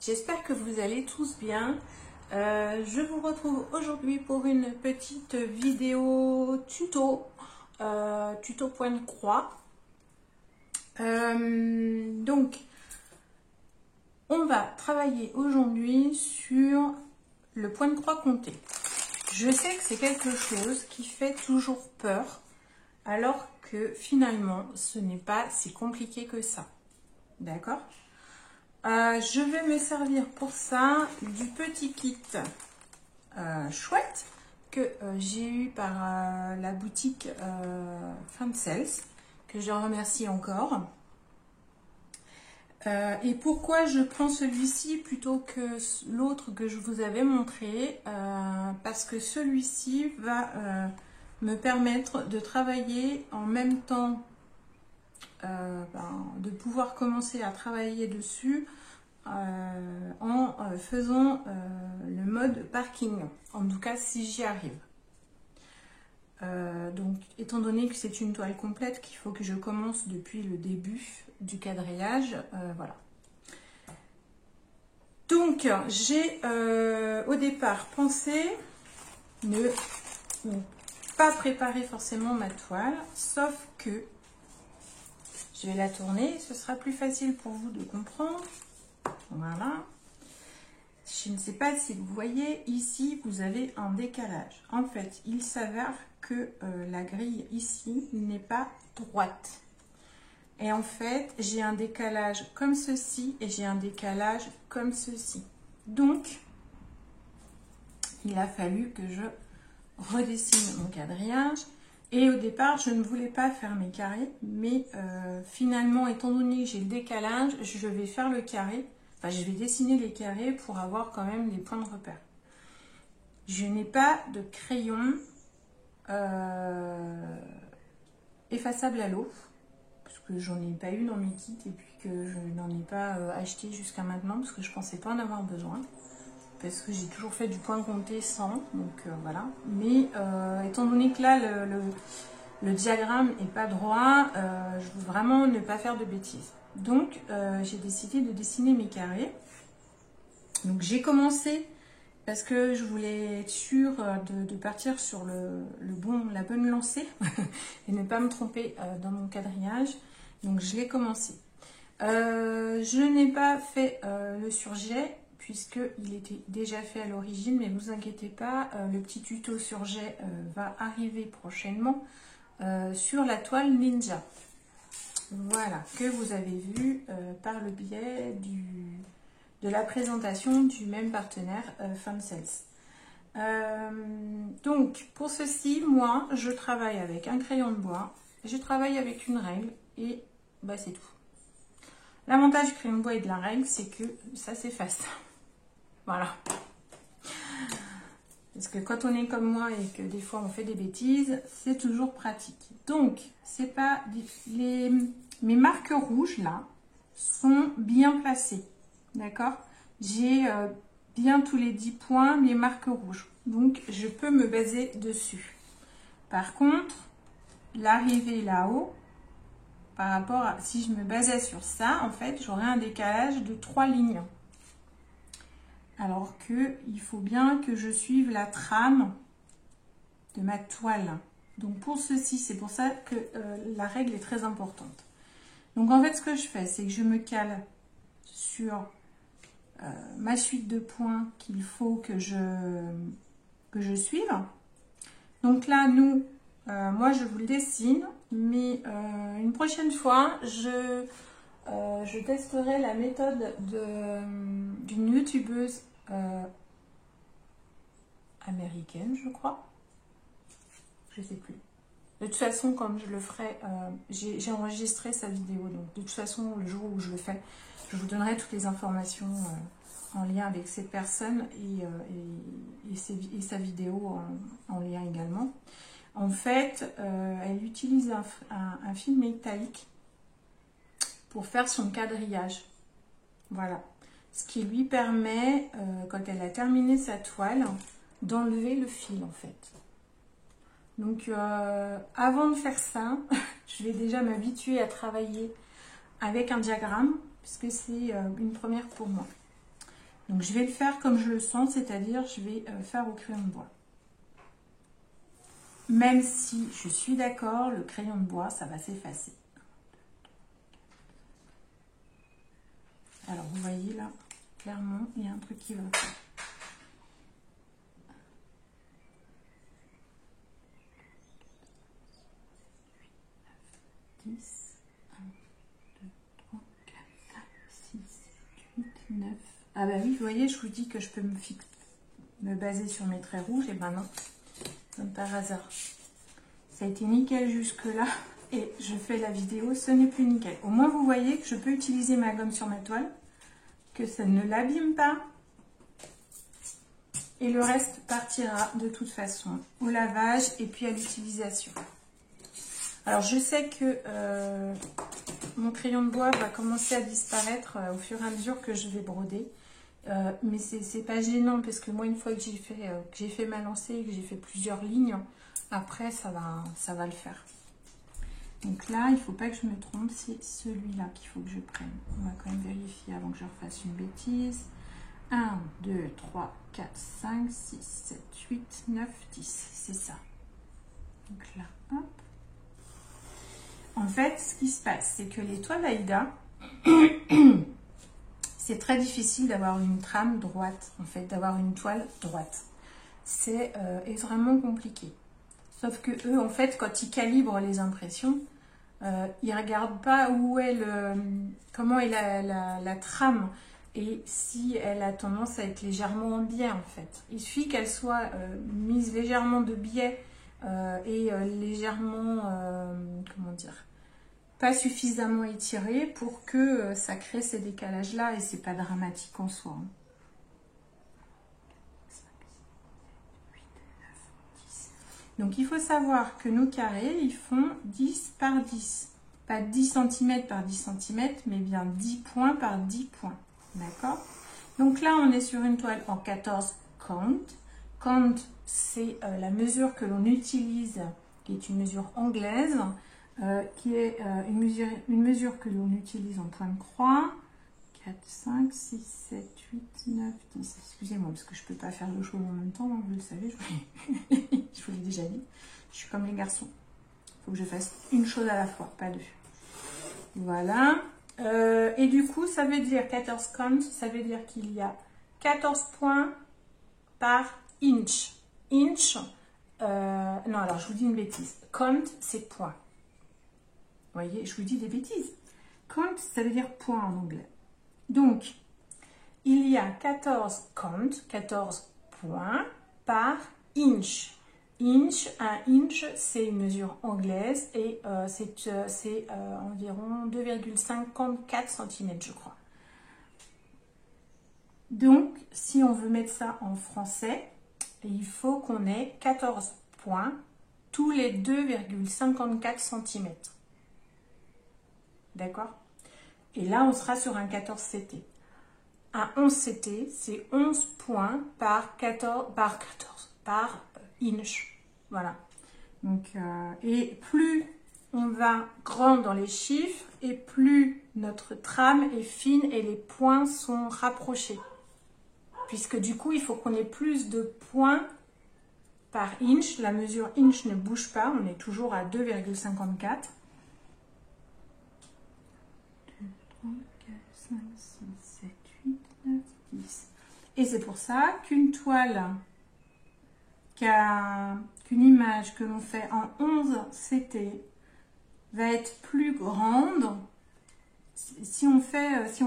J'espère que vous allez tous bien. Je vous retrouve aujourd'hui pour une petite vidéo tuto, tuto point de croix. Donc, on va travailler aujourd'hui sur le point de croix compté. Je sais que c'est quelque chose qui fait toujours peur, alors que finalement, ce n'est pas si compliqué que ça. D'accord ? Je vais me servir pour ça du petit kit chouette que j'ai eu par la boutique Fansels, que je remercie encore. Et pourquoi je prends celui-ci plutôt que l'autre que je vous avais montré, parce que celui-ci va me permettre de travailler en même temps, de pouvoir commencer à travailler dessus en faisant le mode parking, en tout cas si j'y arrive. Donc étant donné que c'est une toile complète, qu'il faut que je commence depuis le début du quadrillage, voilà. Donc j'ai au départ pensé ne pas préparer forcément ma toile, sauf que je vais la tourner, ce sera plus facile pour vous de comprendre. Voilà. Je ne sais pas si vous voyez, ici, vous avez un décalage. En fait, il s'avère que la grille ici n'est pas droite. Et en fait, j'ai un décalage comme ceci et j'ai un décalage comme ceci. Donc, il a fallu que je redessine mon quadrillage. Et au départ, je ne voulais pas faire mes carrés, mais finalement, étant donné que j'ai le décalage, je vais faire le carré. Enfin, je vais dessiner les carrés pour avoir quand même les points de repère. Je n'ai pas de crayon effaçable à l'eau, parce que j'en ai pas eu dans mes kits et puis que je n'en ai pas acheté jusqu'à maintenant, parce que je pensais pas en avoir besoin. Parce que j'ai toujours fait du point compté sans, donc voilà. Mais étant donné que là, le diagramme n'est pas droit, je veux vraiment ne pas faire de bêtises. Donc, j'ai décidé de dessiner mes carrés. Donc, j'ai commencé parce que je voulais être sûre de partir sur la bonne lancée et ne pas me tromper dans mon quadrillage. Donc, je l'ai commencé. Je n'ai pas fait le surjet puisqu'il était déjà fait à l'origine, mais ne vous inquiétez pas, le petit tuto surjet va arriver prochainement sur la toile Ninja. Voilà, que vous avez vu par le biais de la présentation du même partenaire Fansels. Donc, pour ceci, moi, je travaille avec un crayon de bois, je travaille avec une règle et bah, c'est tout. L'avantage du crayon de bois et de la règle, c'est que ça s'efface. Voilà. Parce que quand on est comme moi et que des fois on fait des bêtises, c'est toujours pratique. Donc, c'est pas mes marques rouges là sont bien placées. D'accord? J'ai bien tous les 10 points, mes marques rouges. Donc, je peux me baser dessus. Par contre, l'arrivée là-haut, par rapport à si je me basais sur ça, en fait, j'aurais un décalage de 3 lignes. Alors qu'il faut bien que je suive la trame de ma toile. Donc pour ceci, c'est pour ça que la règle est très importante. Donc en fait, ce que je fais, c'est que je me cale sur ma suite de points qu'il faut que je suive. Donc là, moi je vous le dessine, mais une prochaine fois, je testerai la méthode d'une youtubeuse américaine, je crois. Je sais plus. De toute façon, comme je le ferai, j'ai enregistré sa vidéo. Donc, de toute façon, le jour où je le fais, je vous donnerai toutes les informations en lien avec cette personne et sa vidéo en lien également. En fait, elle utilise un film métallique pour faire son quadrillage. Voilà. Ce qui lui permet, quand elle a terminé sa toile, d'enlever le fil en fait. Donc, avant de faire ça, je vais déjà m'habituer à travailler avec un diagramme, puisque c'est une première pour moi. Donc je vais le faire comme je le sens, c'est-à-dire je vais faire au crayon de bois. Même si je suis d'accord, le crayon de bois, ça va s'effacer. Alors vous voyez là, clairement, il y a un truc qui va pas. 10, 1, 2, 3, 4, 5, 6, 7, 8, 9. Ah bah oui, vous voyez, je vous dis que je peux me baser sur mes traits rouges. Et ben non, comme par hasard. Ça a été nickel jusque là. Et je fais la vidéo, ce n'est plus nickel. Au moins, vous voyez que je peux utiliser ma gomme sur ma toile, que ça ne l'abîme pas. Et le reste partira de toute façon au lavage et puis à l'utilisation. Alors, je sais que mon crayon de bois va commencer à disparaître au fur et à mesure que je vais broder. Mais c'est pas gênant parce que moi, une fois que j'ai fait ma lancée et que j'ai fait plusieurs lignes, après, ça va le faire. Donc là, il ne faut pas que je me trompe, c'est celui-là qu'il faut que je prenne. On va quand même vérifier avant que je refasse une bêtise. 1, 2, 3, 4, 5, 6, 7, 8, 9, 10. C'est ça. Donc là, hop. En fait, ce qui se passe, c'est que les toiles Aïda, c'est très difficile d'avoir une trame droite, en fait, d'avoir une toile droite. C'est extrêmement compliqué. Sauf que eux, en fait, quand ils calibrent les impressions, ils ne regardent pas comment est la trame et si elle a tendance à être légèrement en biais, en fait. Il suffit qu'elle soit mise légèrement de biais et légèrement, comment dire, pas suffisamment étirée pour que ça crée ces décalages-là et c'est pas dramatique en soi. Hein. Donc, il faut savoir que nos carrés, ils font 10 par 10. Pas 10 cm par 10 cm, mais bien 10 points par 10 points. D'accord? Donc là, on est sur une toile en 14 count. Count, c'est la mesure que l'on utilise, qui est une mesure anglaise, qui est une mesure que l'on utilise en point de croix. 4, 5, 6, 7, 8, 9, 10. Excusez-moi, parce que je ne peux pas faire deux choses en même temps, hein, vous le savez, je vous l'ai déjà dit. Je suis comme les garçons. Il faut que je fasse une chose à la fois, pas deux. Voilà. Et du coup, ça veut dire 14 count, ça veut dire qu'il y a 14 points par inch. Inch, non, alors je vous dis une bêtise. Count, c'est point. Vous voyez, je vous dis des bêtises. Count, ça veut dire point en anglais. Donc, il y a 14 count, 14 points par inch. Inch, un inch, c'est une mesure anglaise et c'est environ 2,54 cm, je crois. Donc, si on veut mettre ça en français, il faut qu'on ait 14 points tous les 2,54 cm. D'accord? Et là, on sera sur un 14 CT. Un 11 CT, c'est 11 points par inch. Voilà. Donc, et plus on va grand dans les chiffres, et plus notre trame est fine et les points sont rapprochés. Puisque du coup, il faut qu'on ait plus de points par inch. La mesure inch ne bouge pas, on est toujours à 2,54. 3, 4, 5, 6, 7, 8, 9, 10. Et c'est pour ça qu'une toile, qu'une image que l'on fait en 11 CT va être plus grande si on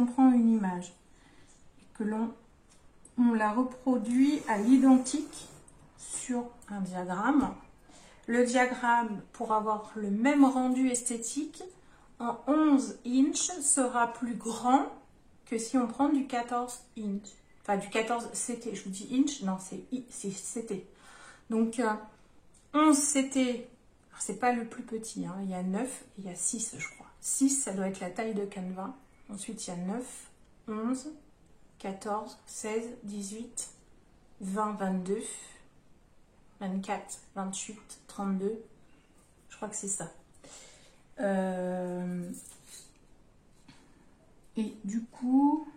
prend une image que on la reproduit à l'identique sur un diagramme. Le diagramme, pour avoir le même rendu esthétique, en 11 inch sera plus grand que si on prend du 14 inch. Enfin, du 14 CT. Je vous dis inch, non, c'est CT. Donc, 11 CT, c'est pas le plus petit. Hein. Il y a 9 et il y a 6, je crois. 6, ça doit être la taille de canevas. Ensuite, il y a 9, 11, 14, 16, 18, 20, 22, 24, 28, 32. Je crois que c'est ça. Et du coup,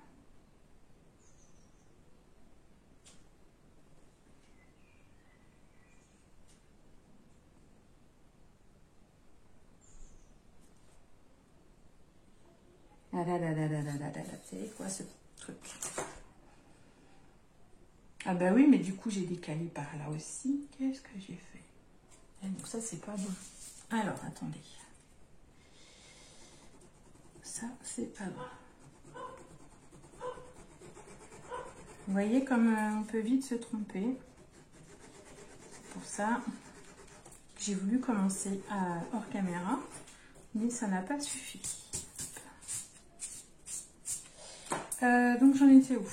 Ah là là là là là là là là, c'est quoi ce truc? Ah bah oui, mais du coup j'ai décalé par là aussi. Qu'est-ce que j'ai fait? Ah, donc ça c'est pas bon. Alors attendez. Ça c'est pas bon. Vous voyez comme on peut vite se tromper. C'est pour ça que j'ai voulu commencer hors caméra, mais ça n'a pas suffi. Donc j'en étais où?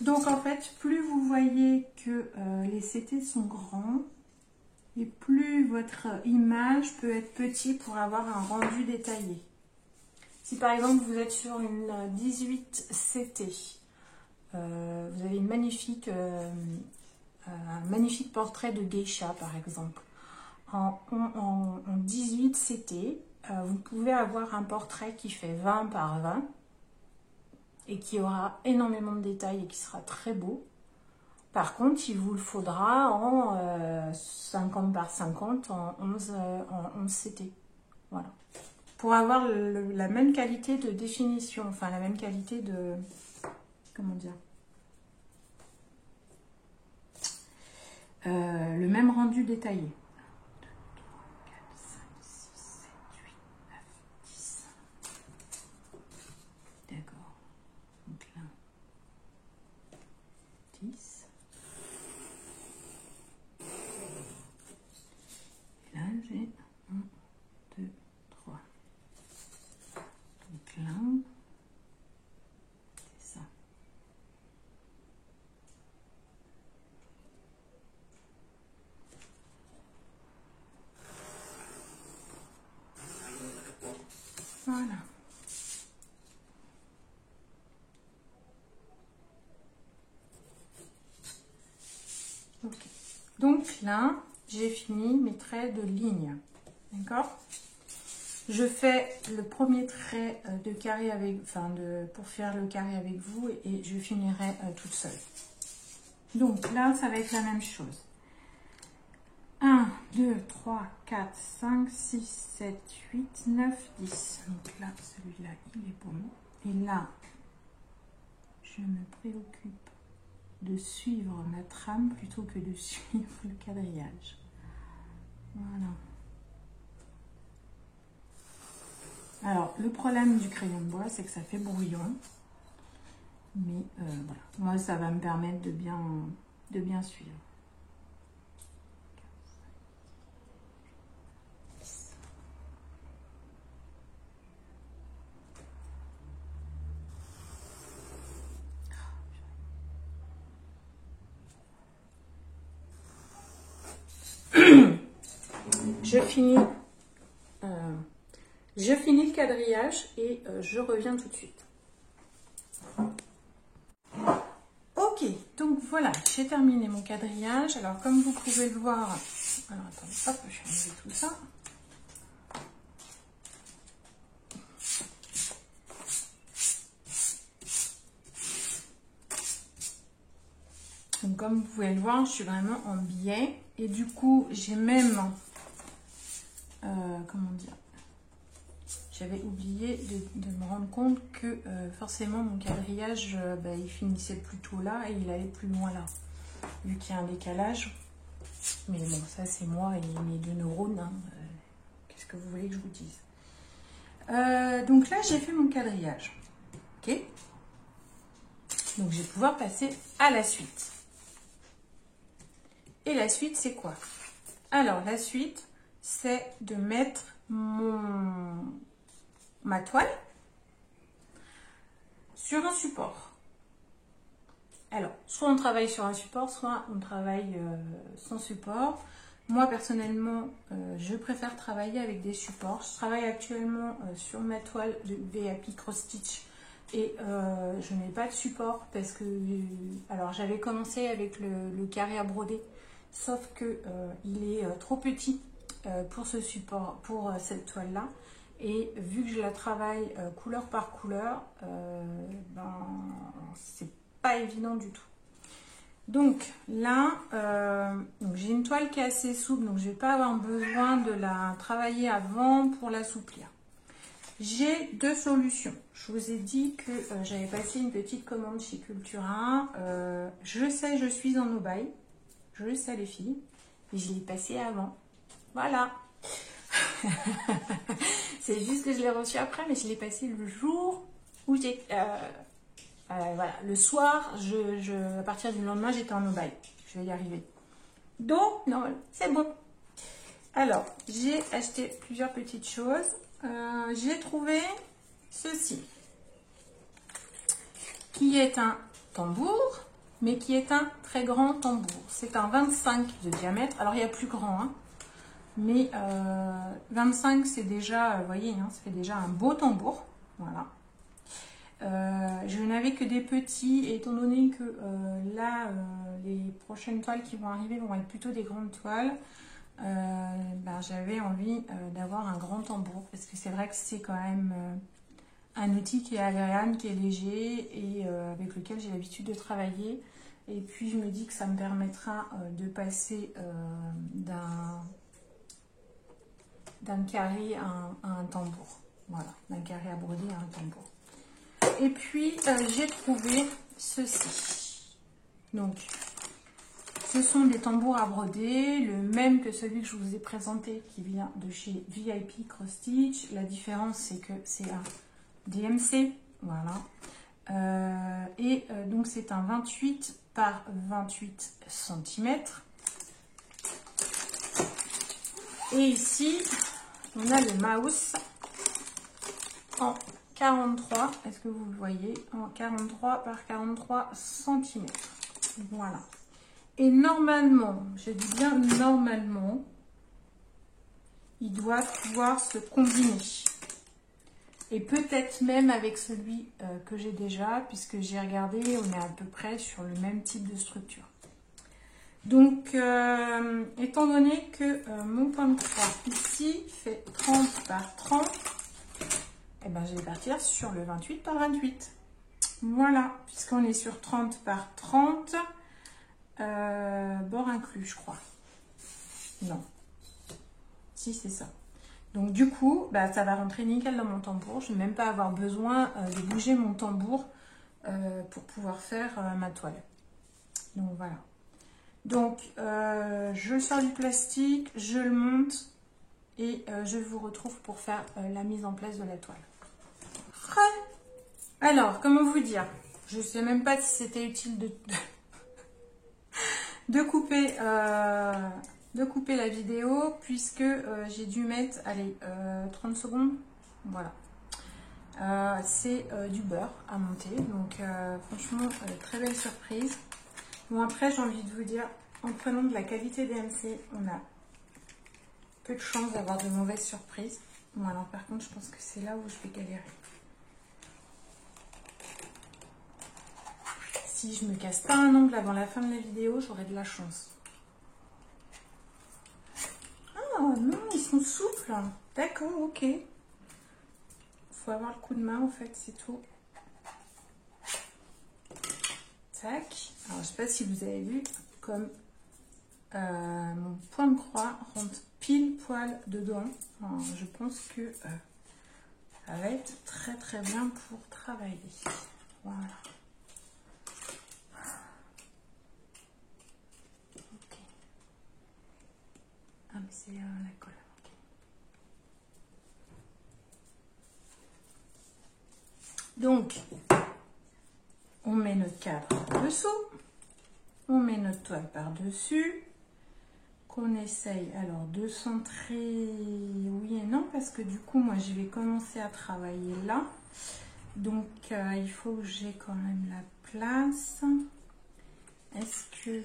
Donc en fait, plus vous voyez que les CT sont grands, et plus votre image peut être petite pour avoir un rendu détaillé. Si par exemple vous êtes sur une 18 CT, vous avez un magnifique portrait de geisha par exemple. En 18 CT, vous pouvez avoir un portrait qui fait 20 par 20 et qui aura énormément de détails et qui sera très beau. Par contre, il vous le faudra en 50 par 50 en 11 CT. Voilà. Pour avoir la même qualité de définition, enfin la même qualité de... Comment dire, le même rendu détaillé. 10. Et là, j'ai 1, 2, 3. Donc là, c'est ça. Voilà. Ok. Donc là, j'ai fini mes traits de ligne. D'accord? Je fais le premier trait de carré avec, pour faire le carré avec vous et je finirai toute seule. Donc là, ça va être la même chose. 1, 2, 3, 4, 5, 6, 7, 8, 9, 10. Donc là, celui-là, il est pour moi. Et là, je me préoccupe de suivre ma trame plutôt que de suivre le quadrillage. Voilà. Alors, le problème du crayon de bois, c'est que ça fait brouillon. Mais voilà, moi, ça va me permettre de bien suivre. Je finis le quadrillage et je reviens tout de suite. Ok, donc voilà, j'ai terminé mon quadrillage. Alors comme vous pouvez le voir, alors attendez, hop, je vais enlever tout ça. Donc comme vous pouvez le voir, je suis vraiment en biais et du coup j'ai même, comment dire, j'avais oublié de me rendre compte que forcément mon quadrillage, il finissait plutôt là et il allait plus loin là, vu qu'il y a un décalage. Mais bon, ça c'est moi et mes deux neurones, hein. Qu'est-ce que vous voulez que je vous dise? Donc là j'ai fait mon quadrillage, ok? Donc je vais pouvoir passer à la suite. Et la suite c'est quoi? Alors la suite c'est de mettre ma toile sur un support. Alors, soit on travaille sur un support, soit on travaille sans support. Moi, personnellement, je préfère travailler avec des supports. Je travaille actuellement sur ma toile de VAP Cross Stitch et je n'ai pas de support parce que... alors, j'avais commencé avec le carré à broder, sauf que il est trop petit pour ce support, pour cette toile-là. Et vu que je la travaille couleur par couleur, c'est pas évident du tout. Donc là, j'ai une toile qui est assez souple, donc je vais pas avoir besoin de la travailler avant pour l'assouplir. J'ai deux solutions. Je vous ai dit que j'avais passé une petite commande chez Cultura. Je sais, je suis en no-buy. Je le sais les filles. Mais je l'ai passé avant. Voilà. C'est juste que je l'ai reçu après, mais je l'ai passé le jour où j'ai... voilà, le soir, à partir du lendemain, j'étais en no-buy. Je vais y arriver. Donc, non, c'est bon. Alors, j'ai acheté plusieurs petites choses. J'ai trouvé ceci, qui est un tambour, mais qui est un très grand tambour. C'est un 25 de diamètre. Alors, il y a plus grand, hein, mais 25, c'est déjà, vous voyez, hein, ça fait déjà un beau tambour. Voilà. Je n'avais que des petits, et étant donné que là, les prochaines toiles qui vont arriver vont être plutôt des grandes toiles, j'avais envie d'avoir un grand tambour, parce que c'est vrai que c'est quand même un outil qui est agréable, qui est léger, et avec lequel j'ai l'habitude de travailler. Et puis je me dis que ça me permettra de passer d'un carré à un tambour. Voilà, d'un carré à broder à un tambour. Et puis, j'ai trouvé ceci. Donc, ce sont des tambours à broder, le même que celui que je vous ai présenté, qui vient de chez VIP Cross Stitch. La différence, c'est que c'est un DMC. Voilà. Donc, c'est un 28 par 28 cm. Et ici, on a le mouse en 43, est-ce que vous le voyez, en 43 par 43 cm. Voilà. Et normalement, je dis bien normalement, il doit pouvoir se combiner. Et peut-être même avec celui que j'ai déjà, puisque j'ai regardé, on est à peu près sur le même type de structure. Donc, étant donné que mon point de croix ici fait 30 par 30, eh ben, je vais partir sur le 28 par 28. Voilà, puisqu'on est sur 30 par 30, bord inclus, je crois. Non. Si, c'est ça. Donc, du coup, ça va rentrer nickel dans mon tambour. Je ne vais même pas avoir besoin de bouger mon tambour pour pouvoir faire ma toile. Donc, voilà. Donc, je sors du plastique, je le monte et je vous retrouve pour faire la mise en place de la toile. Alors, comment vous dire? Je ne sais même pas si c'était utile de couper la vidéo, puisque j'ai dû mettre, allez, 30 secondes. Voilà. C'est du beurre à monter, donc franchement, très belle surprise. Bon, après, j'ai envie de vous dire, en prenant de la qualité DMC, on a peu de chances d'avoir de mauvaises surprises. Bon, alors par contre, je pense que c'est là où je vais galérer. Si je me casse pas un ongle avant la fin de la vidéo, j'aurai de la chance. Ah non, ils sont souples. D'accord, ok. Il faut avoir le coup de main, en fait, c'est tout. Tac. Alors, je sais pas si vous avez vu, comme mon point de croix rentre pile poil dedans. Alors, je pense que ça va être très très bien pour travailler. Voilà. Ok. Ah, mais c'est la colle. Okay. Donc, on met notre cadre dessous. On met notre toile par-dessus. Qu'on essaye alors de centrer, oui et non, parce que du coup, moi, je vais commencer à travailler là. Donc, il faut que j'ai quand même la place. Est-ce que...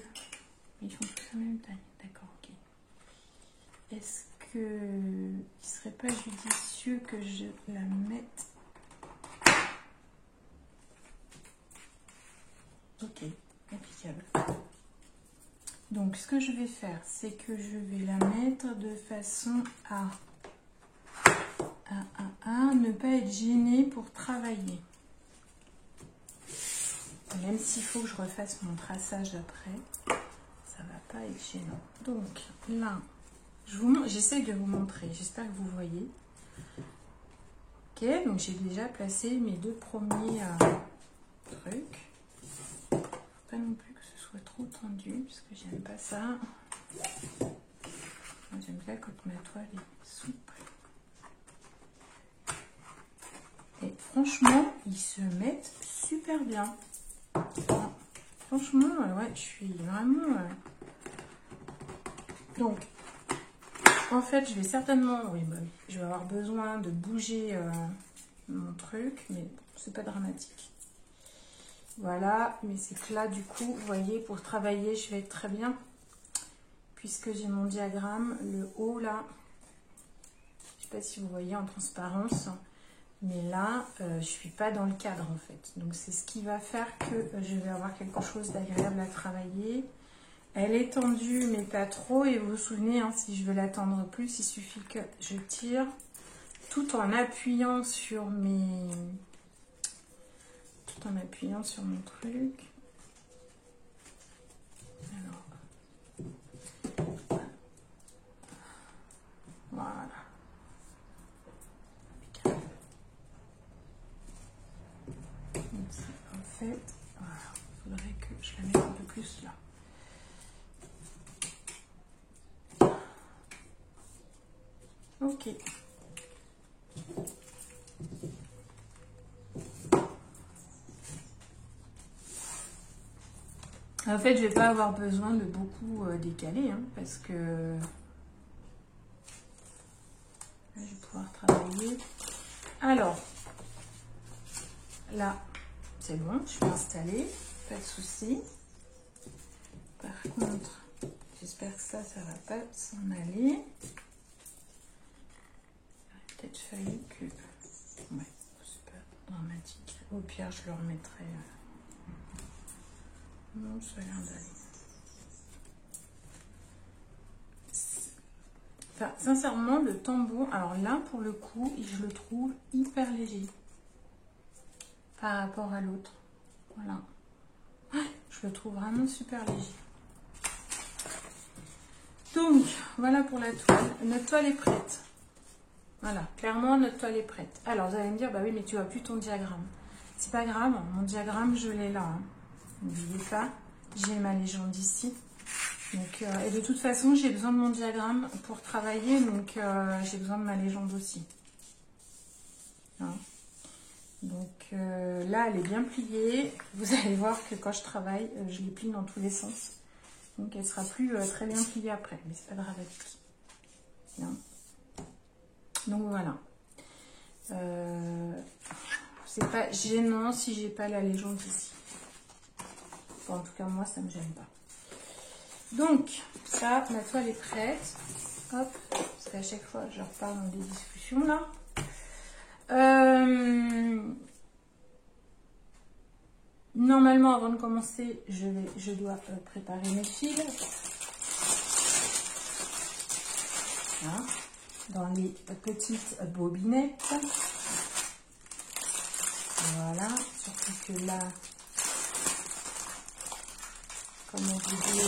Ils font tous la même taille, d'accord, ok. Est-ce que il serait pas judicieux que je la mette... Ok, impeccable. Donc, ce que je vais faire, c'est que je vais la mettre de façon à ne pas être gênée pour travailler. Même s'il faut que je refasse mon traçage après, ça va pas être gênant. Donc, là, j'essaie de vous montrer. J'espère que vous voyez. Ok, Ok, donc j'ai déjà placé mes 2 premiers trucs. Faut pas non plus que ce soit trop tendu, parce que j'aime pas ça. J'aime bien quand ma toile est souple. Et franchement, ils se mettent super bien. Franchement, ouais, je suis vraiment... Donc, en fait, je vais certainement... Oui, bah, je vais avoir besoin de bouger mon truc, mais c'est pas dramatique. Voilà, mais c'est que là, du coup, vous voyez, pour travailler, je vais être très bien. Puisque j'ai mon diagramme, le haut, là, je sais pas si vous voyez en transparence, mais là, je suis pas dans le cadre, en fait. Donc, c'est ce qui va faire que je vais avoir quelque chose d'agréable à travailler. Elle est tendue, mais pas trop. Et vous vous souvenez, hein, si je veux la tendre plus, il suffit que je tire tout en appuyant sur mes... Tout en appuyant sur mon truc. Alors. Voilà. En fait, voilà. Il faudrait que je la mette un peu plus là. Ok. En fait, je vais pas avoir besoin de beaucoup décaler, hein, parce que là, je vais pouvoir travailler. Alors, là, c'est bon, je suis installée, pas de souci. Par contre, j'espère que ça va pas s'en aller. Il aurait peut-être fallu que... Ouais, c'est pas dramatique. Au pire, je le remettrai... Non, ça a l'air d'aller. Enfin, sincèrement, le tambour, alors là, pour le coup, je le trouve hyper léger par rapport à l'autre. Voilà. Je le trouve vraiment super léger. Donc, voilà pour la toile. Notre toile est prête. Voilà, clairement, notre toile est prête. Alors, vous allez me dire, bah oui, mais tu n'as plus ton diagramme. C'est pas grave, mon diagramme, je l'ai là. Hein. N'oubliez pas, j'ai ma légende ici. Donc, et de toute façon, j'ai besoin de mon diagramme pour travailler, donc j'ai besoin de ma légende aussi. Hein. Donc là, elle est bien pliée. Vous allez voir que quand je travaille, je les plie dans tous les sens. Donc elle sera plus très bien pliée après, mais c'est pas dramatique. Bien. Donc voilà. C'est pas gênant si j'ai pas la légende ici. Enfin, en tout cas, moi, ça me gêne pas. Donc, ça, ma toile est prête. Hop, parce qu'à chaque fois, je repars dans des discussions là. Normalement, avant de commencer, je dois préparer mes fils. Hein, dans les petites bobinettes. Voilà, surtout que là, comme on vous dit,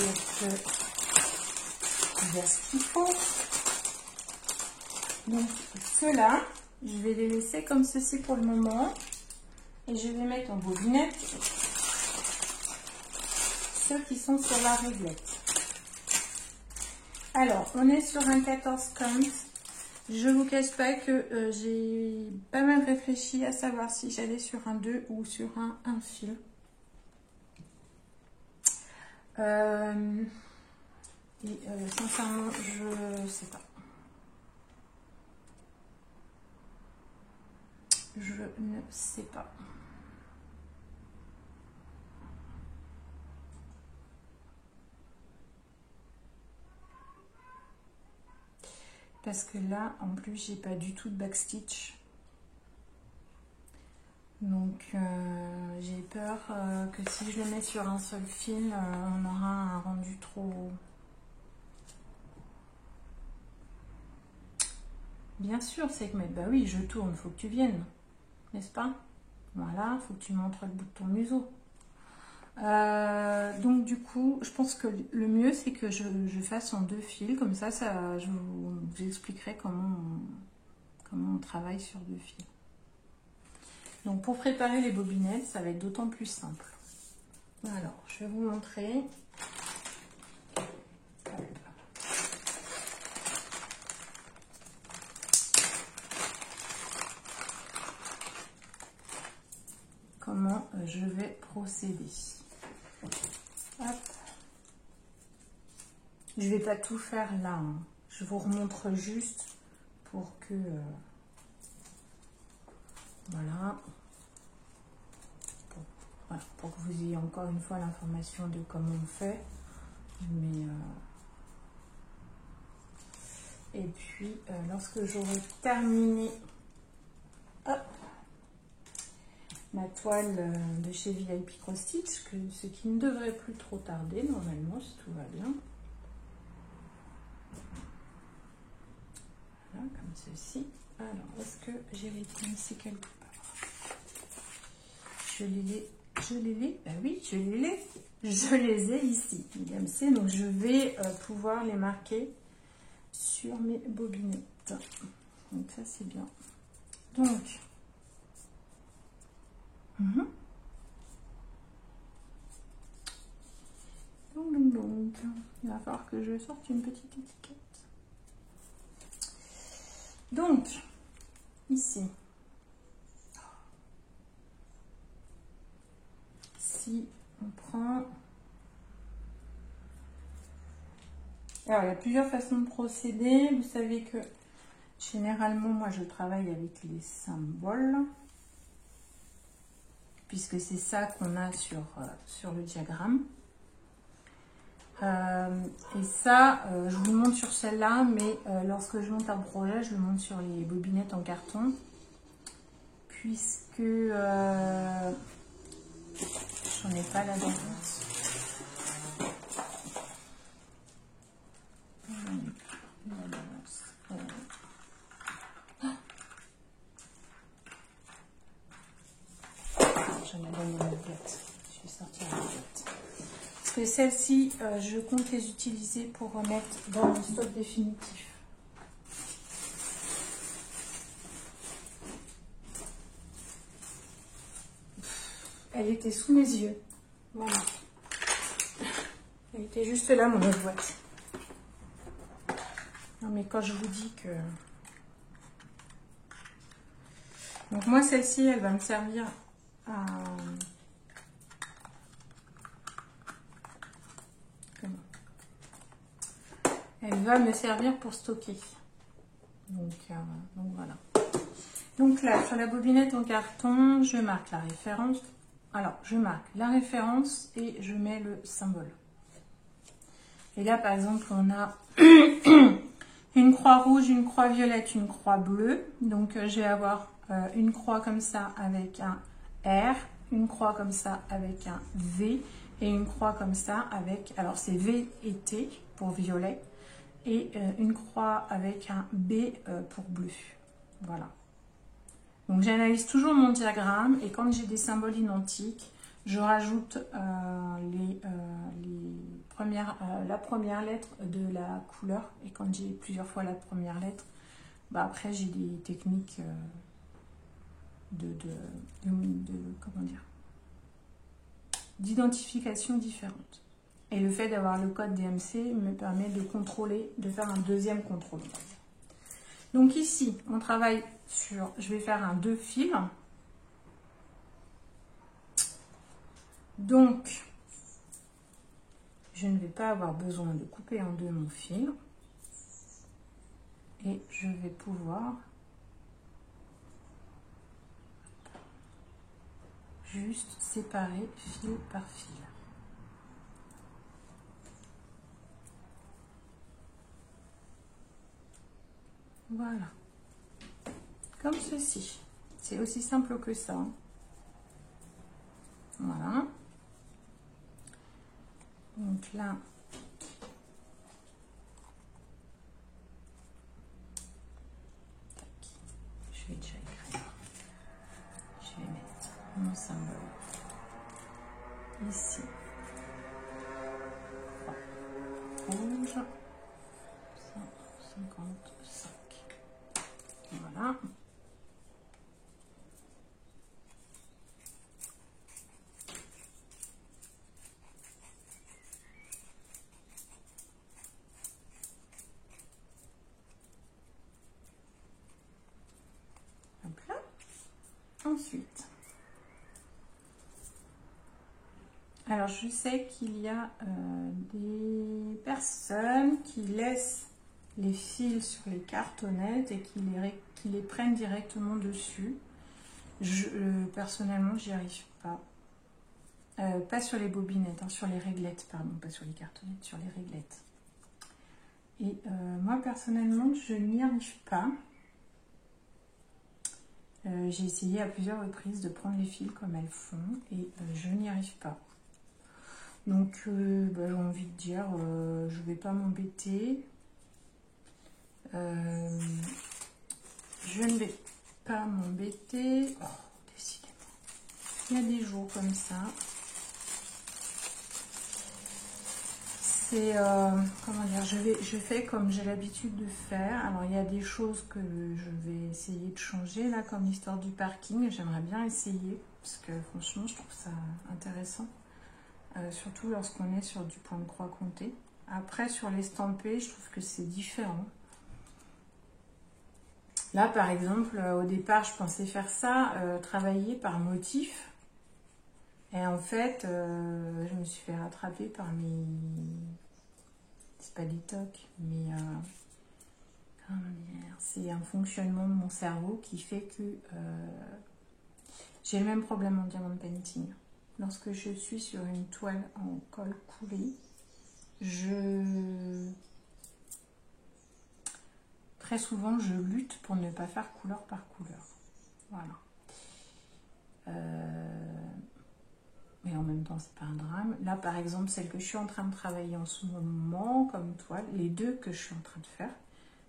il y a ce qu'il faut. Donc, ceux-là, je vais les laisser comme ceci pour le moment. Et je vais mettre en bobinette ceux qui sont sur la réglette. Alors, on est sur un 14 count. Je vous cache pas que j'ai pas mal réfléchi à savoir si j'allais sur un 2 ou sur un fil. Sincèrement, je sais pas. Je ne sais pas. Parce que là, en plus, j'ai pas du tout de backstitch. Donc, j'ai peur que si je le mets sur un seul fil, on aura un rendu trop... Bien sûr, c'est que, mais bah oui, je tourne, faut que tu viennes, n'est-ce pas? Voilà, faut que tu montres le bout de ton museau. Donc du coup, je pense que le mieux, c'est que je fasse en 2 fils, comme ça je vous expliquerai comment on travaille sur 2 fils. Donc pour préparer les bobinettes, ça va être d'autant plus simple. Alors, je vais vous montrer. Comment je vais procéder. Hop. Je vais pas tout faire là, hein. Je vous remontre juste pour que voilà. Voilà, pour que vous ayez encore une fois l'information de comment on fait. Mais et puis lorsque j'aurai terminé, hop, ma toile de chez VIP Cross Stitch, ce qui ne devrait plus trop tarder normalement si tout va bien. Voilà, comme ceci. Alors, est-ce que j'ai les pins ici quelque part? Je les ai ici, DMC, donc je vais pouvoir les marquer sur mes bobinettes. Donc ça c'est bien. Donc, donc, il va falloir que je sorte une petite étiquette. Donc, ici, si on prend... Alors, il y a plusieurs façons de procéder. Vous savez que généralement, moi, je travaille avec les symboles, puisque c'est ça qu'on a sur le diagramme. Et ça, je vous le montre sur celle-là, mais lorsque je monte un projet, je le monte sur les bobinettes en carton, puisque j'en ai pas la d'avance. J'en ai donné une boîte. Je vais sortir la boîte. Parce que celle-ci, je compte les utiliser pour remettre dans mon stock définitif. Elle était sous mes yeux. Voilà. Elle était juste là, mon autre boîte. Non, mais quand je vous dis que... Donc moi, celle-ci, elle va me servir à... Elle va me servir pour stocker. Donc voilà. Donc là, sur la bobinette en carton, je marque la référence. Alors, je marque la référence et je mets le symbole. Et là, par exemple, on a une croix rouge, une croix violette, une croix bleue. Donc, je vais avoir une croix comme ça avec un R, une croix comme ça avec un V et une croix comme ça avec... Alors, c'est V et T pour violet. Et une croix avec un B pour bleu. Voilà. Donc j'analyse toujours mon diagramme et quand j'ai des symboles identiques, je rajoute la première lettre de la couleur. Et quand j'ai plusieurs fois la première lettre, bah après j'ai des techniques comment dire, d'identification différentes. Et le fait d'avoir le code DMC me permet de contrôler, de faire un deuxième contrôle. Donc ici, on travaille sur, je vais faire un 2 fils. Donc, je ne vais pas avoir besoin de couper en deux mon fil. Et je vais pouvoir juste séparer fil par fil. Voilà, comme ceci. C'est aussi simple que ça. Voilà. Donc là, je vais déjà écrire. Je vais mettre mon symbole ici. Rouge. 155. Voilà. Ensuite, alors je sais qu'il y a des personnes qui laissent les fils sur les cartonnettes et qui les prennent directement dessus. Personnellement, j'y arrive pas. Pas sur les bobinettes, hein, sur les réglettes, pardon, pas sur les cartonnettes, sur les réglettes. Et moi, personnellement, je n'y arrive pas. J'ai essayé à plusieurs reprises de prendre les fils comme elles font et je n'y arrive pas. Donc, j'ai envie de dire, je vais pas m'embêter. Je ne vais pas m'embêter. Oh, décidément. Il y a des jours comme ça. C'est, comment dire, je fais comme j'ai l'habitude de faire. Alors, il y a des choses que je vais essayer de changer, là, comme l'histoire du parking. J'aimerais bien essayer, parce que franchement, je trouve ça intéressant. Surtout lorsqu'on est sur du point de croix compté. Après, sur l'estampé, je trouve que c'est différent. Là, par exemple, au départ, je pensais faire ça, travailler par motif. Et en fait, je me suis fait rattraper par mes... C'est pas des tocs, mais... c'est un fonctionnement de mon cerveau qui fait que j'ai le même problème en diamant painting. Lorsque je suis sur une toile en colle coulé, très souvent, je lutte pour ne pas faire couleur par couleur. Voilà. Mais en même temps, c'est pas un drame. Là, par exemple, celle que je suis en train de travailler en ce moment, comme toile, les deux que je suis en train de faire,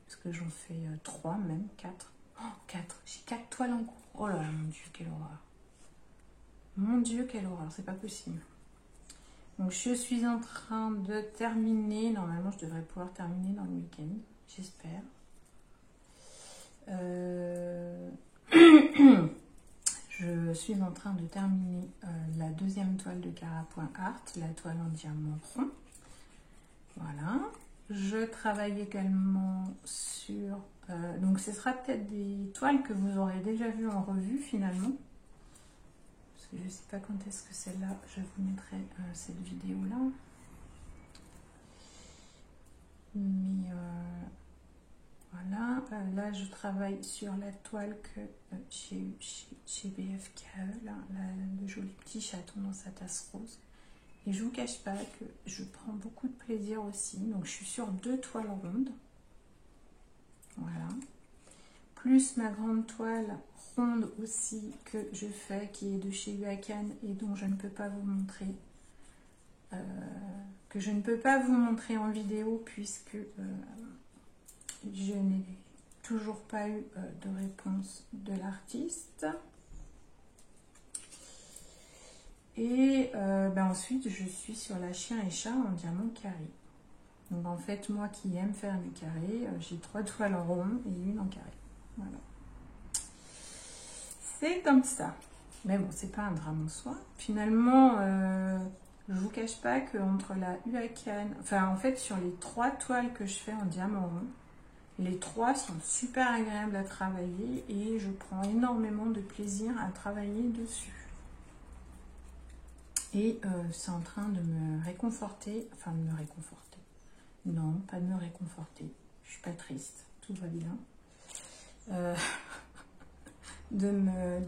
parce que j'en fais 3, même 4. Oh, 4. J'ai 4 toiles en cours. Oh là là, mon Dieu, quelle horreur. Mon Dieu, quelle horreur, c'est pas possible. Donc, je suis en train de terminer. Normalement, je devrais pouvoir terminer dans le week-end, j'espère. Je suis en train de terminer la deuxième toile de Carapoint Art, la toile en diamant rond. Voilà. Je travaille également sur... donc, ce sera peut-être des toiles que vous aurez déjà vues en revue, finalement. Parce que je ne sais pas quand est-ce que celle-là, je vous mettrai cette vidéo-là. Mais... voilà, là je travaille sur la toile que j'ai eue chez BFKE, là, le joli petit chaton dans sa tasse rose. Et je vous cache pas que je prends beaucoup de plaisir aussi. Donc je suis sur 2 toiles rondes. Voilà. Plus ma grande toile ronde aussi que je fais, qui est de chez Huacan et dont je ne peux pas vous montrer. Que je ne peux pas vous montrer en vidéo puisque... je n'ai toujours pas eu de réponse de l'artiste. Et ensuite, je suis sur la chien et chat en diamant carré. Donc en fait, moi qui aime faire du carré, j'ai 3 toiles en rond et une en carré. Voilà. C'est comme ça. Mais bon, c'est pas un drame en soi. Finalement, je vous cache pas qu'entre la Huacan... Enfin, en fait, sur les 3 toiles que je fais en diamant rond, les 3 sont super agréables à travailler et je prends énormément de plaisir à travailler dessus. Et c'est en train de me réconforter, enfin de me réconforter. Non, pas de me réconforter. Je suis pas triste, tout va bien. De me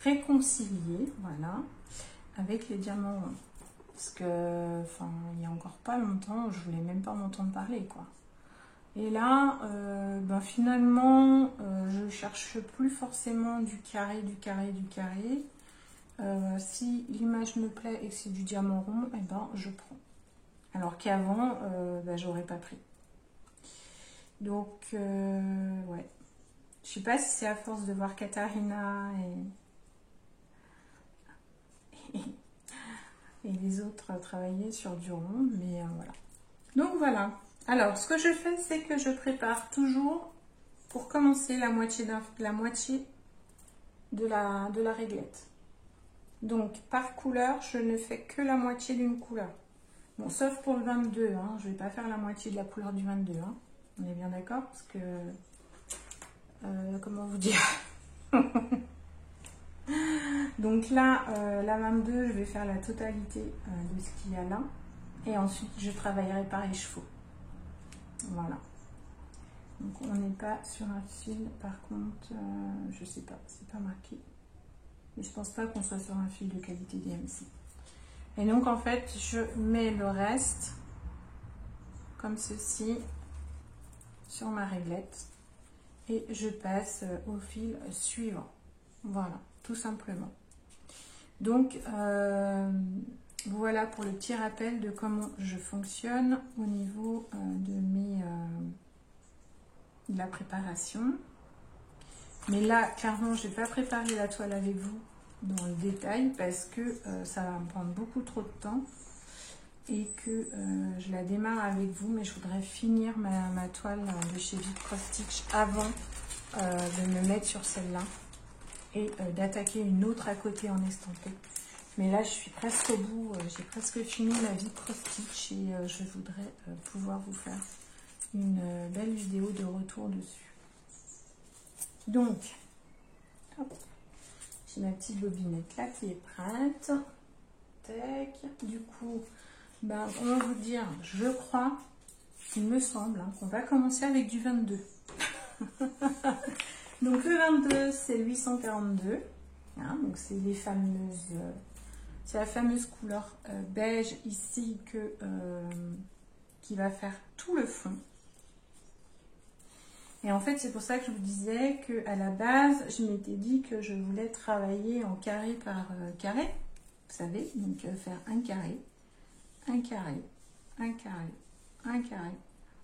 réconcilier, voilà, avec les diamants ronds. Parce que, enfin, il y a encore pas longtemps, je voulais même pas m'entendre parler, quoi. Et là, finalement, je cherche plus forcément du carré. Si l'image me plaît et que c'est du diamant rond, eh ben, je prends. Alors qu'avant, j'aurais pas pris. Donc, ouais. Je sais pas si c'est à force de voir Katharina et les autres travailler sur du rond, mais voilà. Donc, voilà. Alors, ce que je fais, c'est que je prépare toujours, pour commencer, la moitié de la réglette. Donc, par couleur, je ne fais que la moitié d'une couleur. Bon, sauf pour le 22, hein, je ne vais pas faire la moitié de la couleur du 22. Hein. On est bien d'accord? Parce que, comment vous dire Donc là, la 22, je vais faire la totalité de ce qu'il y a là. Et ensuite, je travaillerai par écheveau. Voilà. Donc on n'est pas sur un fil, par contre, je sais pas, c'est pas marqué. Mais je pense pas qu'on soit sur un fil de qualité DMC. Et donc en fait, je mets le reste, comme ceci, sur ma réglette. Et je passe au fil suivant. Voilà, tout simplement. Donc, voilà pour le petit rappel de comment je fonctionne au niveau de la préparation. Mais là, clairement, je n'ai pas préparé la toile avec vous dans le détail parce que ça va me prendre beaucoup trop de temps et que je la démarre avec vous, mais je voudrais finir ma toile de chez Vic Cross Stitch avant de me mettre sur celle-là et d'attaquer une autre à côté en estampé. Mais là, je suis presque au bout, j'ai presque fini ma Vic Cross Stitch et je voudrais pouvoir vous faire une belle vidéo de retour dessus. Donc, j'ai ma petite bobinette là qui est prête. Tac. Du coup, ben, on va vous dire, je crois, il me semble, hein, qu'on va commencer avec du 22. Donc le 22, c'est le 842. Hein, donc c'est les fameuses, c'est la fameuse couleur beige ici qui va faire tout le fond. Et en fait, c'est pour ça que je vous disais qu'à la base, je m'étais dit que je voulais travailler en carré par carré. Vous savez, donc faire un carré, un carré, un carré, un carré.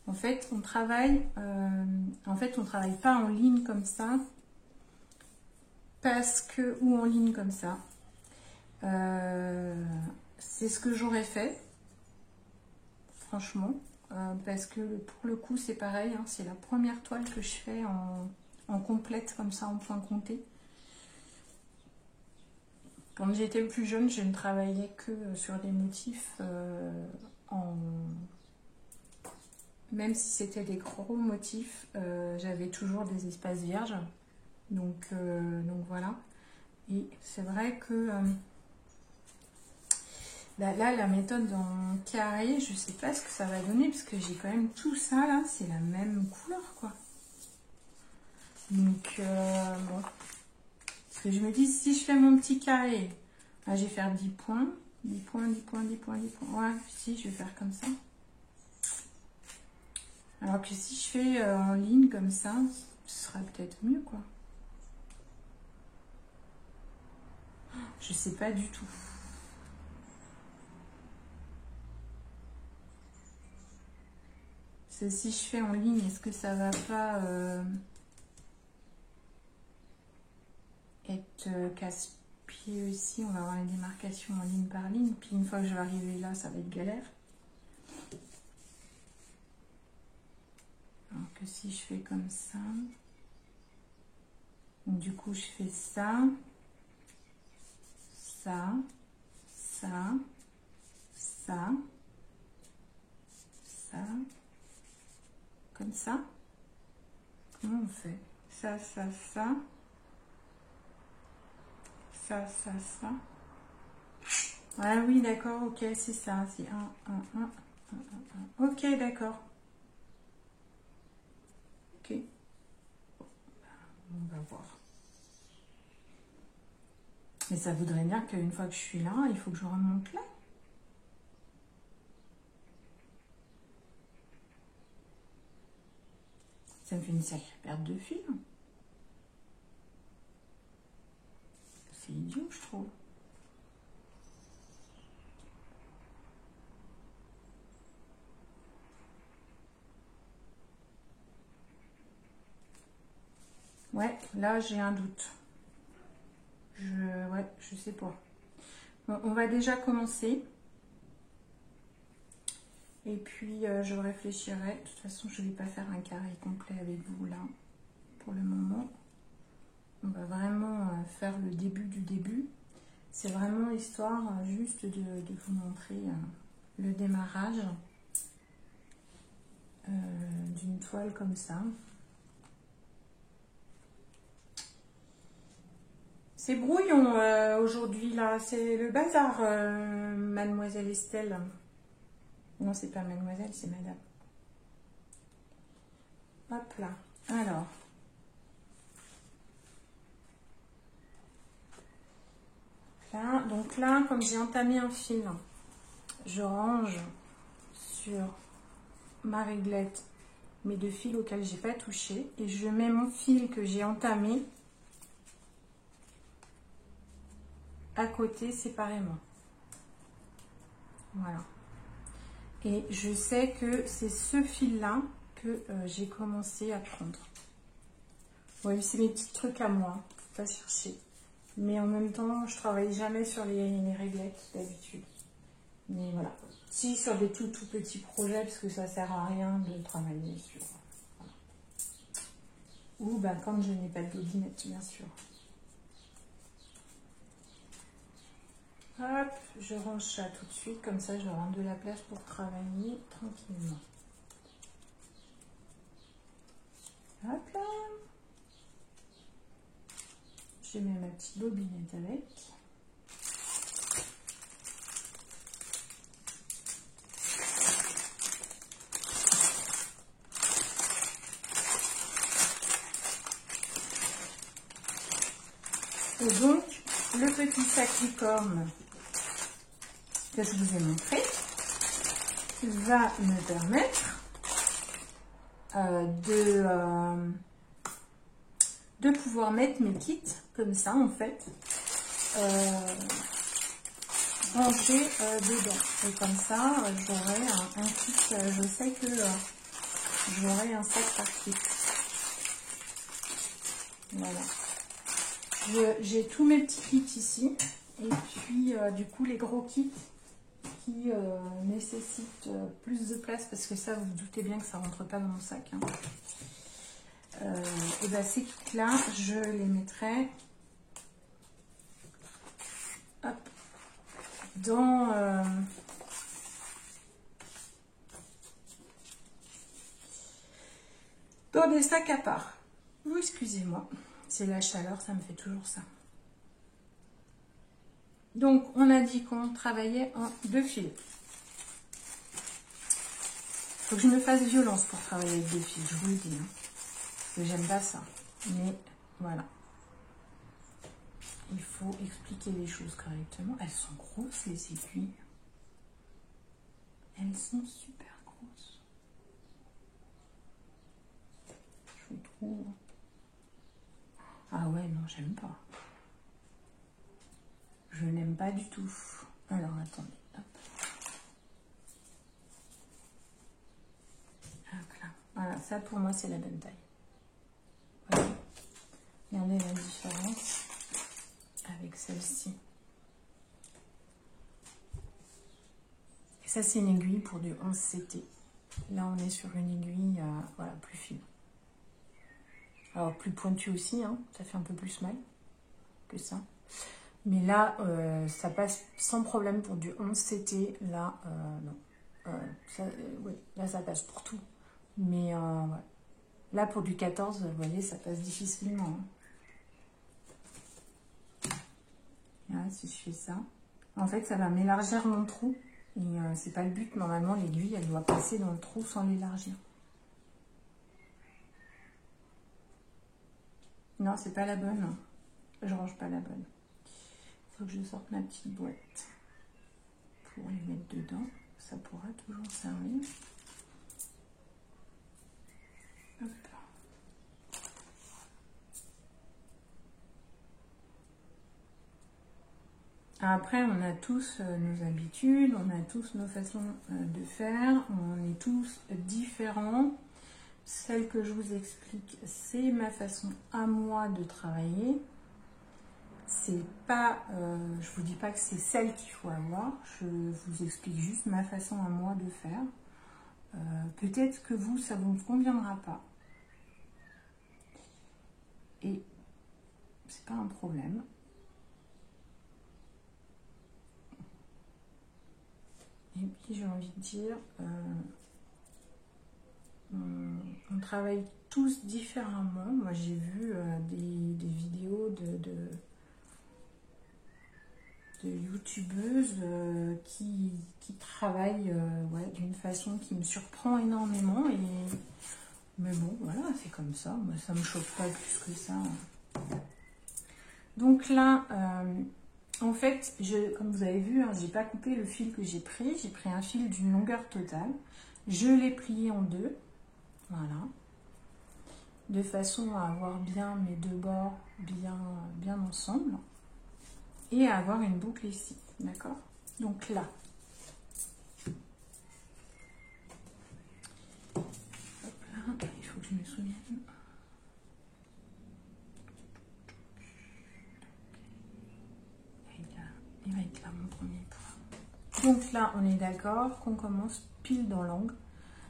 En fait, on travaille pas en ligne comme ça, parce que, ou en ligne comme ça. C'est ce que j'aurais fait, franchement. Parce que pour le coup c'est pareil, hein, c'est la première toile que je fais en complète comme ça en point compté. Quand j'étais plus jeune, je ne travaillais que sur des motifs même si c'était des gros motifs, j'avais toujours des espaces vierges, donc voilà. Et c'est vrai que là, la méthode en carré, je sais pas ce que ça va donner, parce que j'ai quand même tout ça, là, c'est la même couleur, quoi. Donc, bon. Parce que je me dis, si je fais mon petit carré, là, je vais faire 10 points. 10 points, 10 points, 10 points, 10 points. Ouais, si, je vais faire comme ça. Alors que si je fais en ligne, comme ça, ce sera peut-être mieux, quoi. Je sais pas du tout. Si je fais en ligne, est-ce que ça va pas être casse-pied aussi? On va avoir les démarcations en ligne par ligne. Puis une fois que je vais arriver là, ça va être galère. Alors que si je fais comme ça, donc du coup je fais ça, ça, ça, ça, ça. Comme ça. Comment on fait? Ça, ça, ça. Ça, ça, ça. Ah oui, d'accord, ok, c'est ça. C'est 1, 1, 1, 1, 1, 1. Ok, d'accord. Ok. On va voir. Mais ça voudrait dire qu'une fois que je suis là, il faut que je remonte là. Ça me fait une sacrée perte de fil. C'est idiot, je trouve. Ouais, là j'ai un doute. Ouais, je sais pas. Bon, on va déjà commencer. Et puis je réfléchirai. De toute façon, je ne vais pas faire un carré complet avec vous là pour le moment. On va vraiment faire le début du début. C'est vraiment histoire juste de vous montrer le démarrage d'une toile comme ça. C'est brouillon aujourd'hui là, c'est le bazar, mademoiselle Estelle. Non, c'est pas mademoiselle, c'est madame. Hop là, alors. Là, donc là, comme j'ai entamé un fil, je range sur ma réglette mes 2 fils auxquels j'ai pas touché et je mets mon fil que j'ai entamé à côté séparément. Voilà. Et je sais que c'est ce fil-là que j'ai commencé à prendre. Oui, c'est mes petits trucs à moi, faut pas chercher. Mais en même temps, je travaille jamais sur les réglettes d'habitude. Mais voilà. Si, sur des tout petits projets, parce que ça sert à rien de travailler sur... Voilà. Ou bah, comme je n'ai pas de bobinette, bien sûr. Hop, je range ça tout de suite, comme ça j'aurai de la place pour travailler tranquillement. Hop là. Je mets ma petite bobinette avec. Et donc, le petit sac licorne que je vous ai montré va me permettre de pouvoir mettre mes kits comme ça en fait rangés dedans. Et comme ça, j'aurai un kit, je sais que j'aurai un sac par kit. Voilà. J'ai tous mes petits kits ici. Et puis, du coup, les gros kits qui nécessitent plus de place, parce que ça, vous vous doutez bien que ça rentre pas dans mon sac. Hein. Et ben, ces kits-là, je les mettrai hop, dans des sacs à part. Oui, excusez-moi, c'est la chaleur, ça me fait toujours ça. Donc, on a dit qu'on travaillait en 2 fils. Il faut que je me fasse violence pour travailler avec 2 fils, je vous le dis. Hein. Parce que j'aime pas ça. Mais voilà. Il faut expliquer les choses correctement. Elles sont grosses, les aiguilles. Elles sont super grosses. Je vous trouve. Ah ouais, non, j'aime pas. Je n'aime pas du tout. Alors, attendez. Hop. Hop là. Voilà, ça pour moi, c'est la bonne taille. Voilà. Regardez la différence avec celle-ci. Et ça, c'est une aiguille pour du 11 CT. Là, on est sur une aiguille voilà, plus fine. Alors, plus pointue aussi, hein, ça fait un peu plus mal que ça. Mais là, ça passe sans problème pour du 11 CT. Là, non. Ouais, là, ça passe pour tout. Mais ouais. Là, pour du 14, vous voyez, ça passe difficilement. Hein. Là, si je fais ça, en fait, ça va m'élargir mon trou. Et c'est pas le but. Normalement, l'aiguille, elle doit passer dans le trou sans l'élargir. Non, c'est pas la bonne. Je range pas la bonne. Il faut que je sorte ma petite boîte pour les mettre dedans. Ça pourra toujours servir. Hop. Après, on a tous nos habitudes, on a tous nos façons de faire, on est tous différents. Celle que je vous explique, c'est ma façon à moi de travailler. C'est pas, je vous dis pas que c'est celle qu'il faut avoir, je vous explique juste ma façon à moi de faire. Peut-être que vous, ça vous conviendra pas. Et c'est pas un problème. Et puis j'ai envie de dire, on travaille tous différemment. Moi j'ai vu des vidéos de youtubeuse qui travaille ouais, d'une façon qui me surprend énormément. Mais bon, voilà, c'est comme ça. Moi, ça me choque pas plus que ça. Donc là, en fait, comme vous avez vu, hein, j'ai pas coupé le fil que j'ai pris. J'ai pris un fil d'une longueur totale. Je l'ai plié en deux. Voilà. De façon à avoir bien mes deux bords bien ensemble. Et à avoir une boucle ici. D'accord? Donc là. Hop là, il faut que je me souvienne. Il va être là mon premier point. Donc là, on est d'accord qu'on commence pile dans l'angle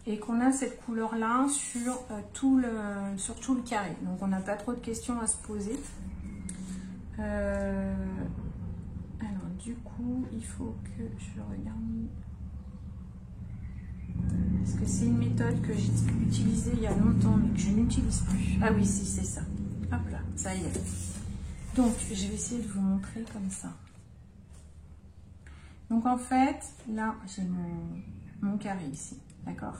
et qu'on a cette couleur-là sur tout le carré. Donc on n'a pas trop de questions à se poser. Alors du coup, il faut que je regarde. Parce que c'est une méthode que j'ai utilisée il y a longtemps mais que je n'utilise plus. Ah oui, si, c'est ça. Hop là, ça y est. Donc, je vais essayer de vous montrer comme ça. Donc en fait, là, j'ai mon carré ici, d'accord?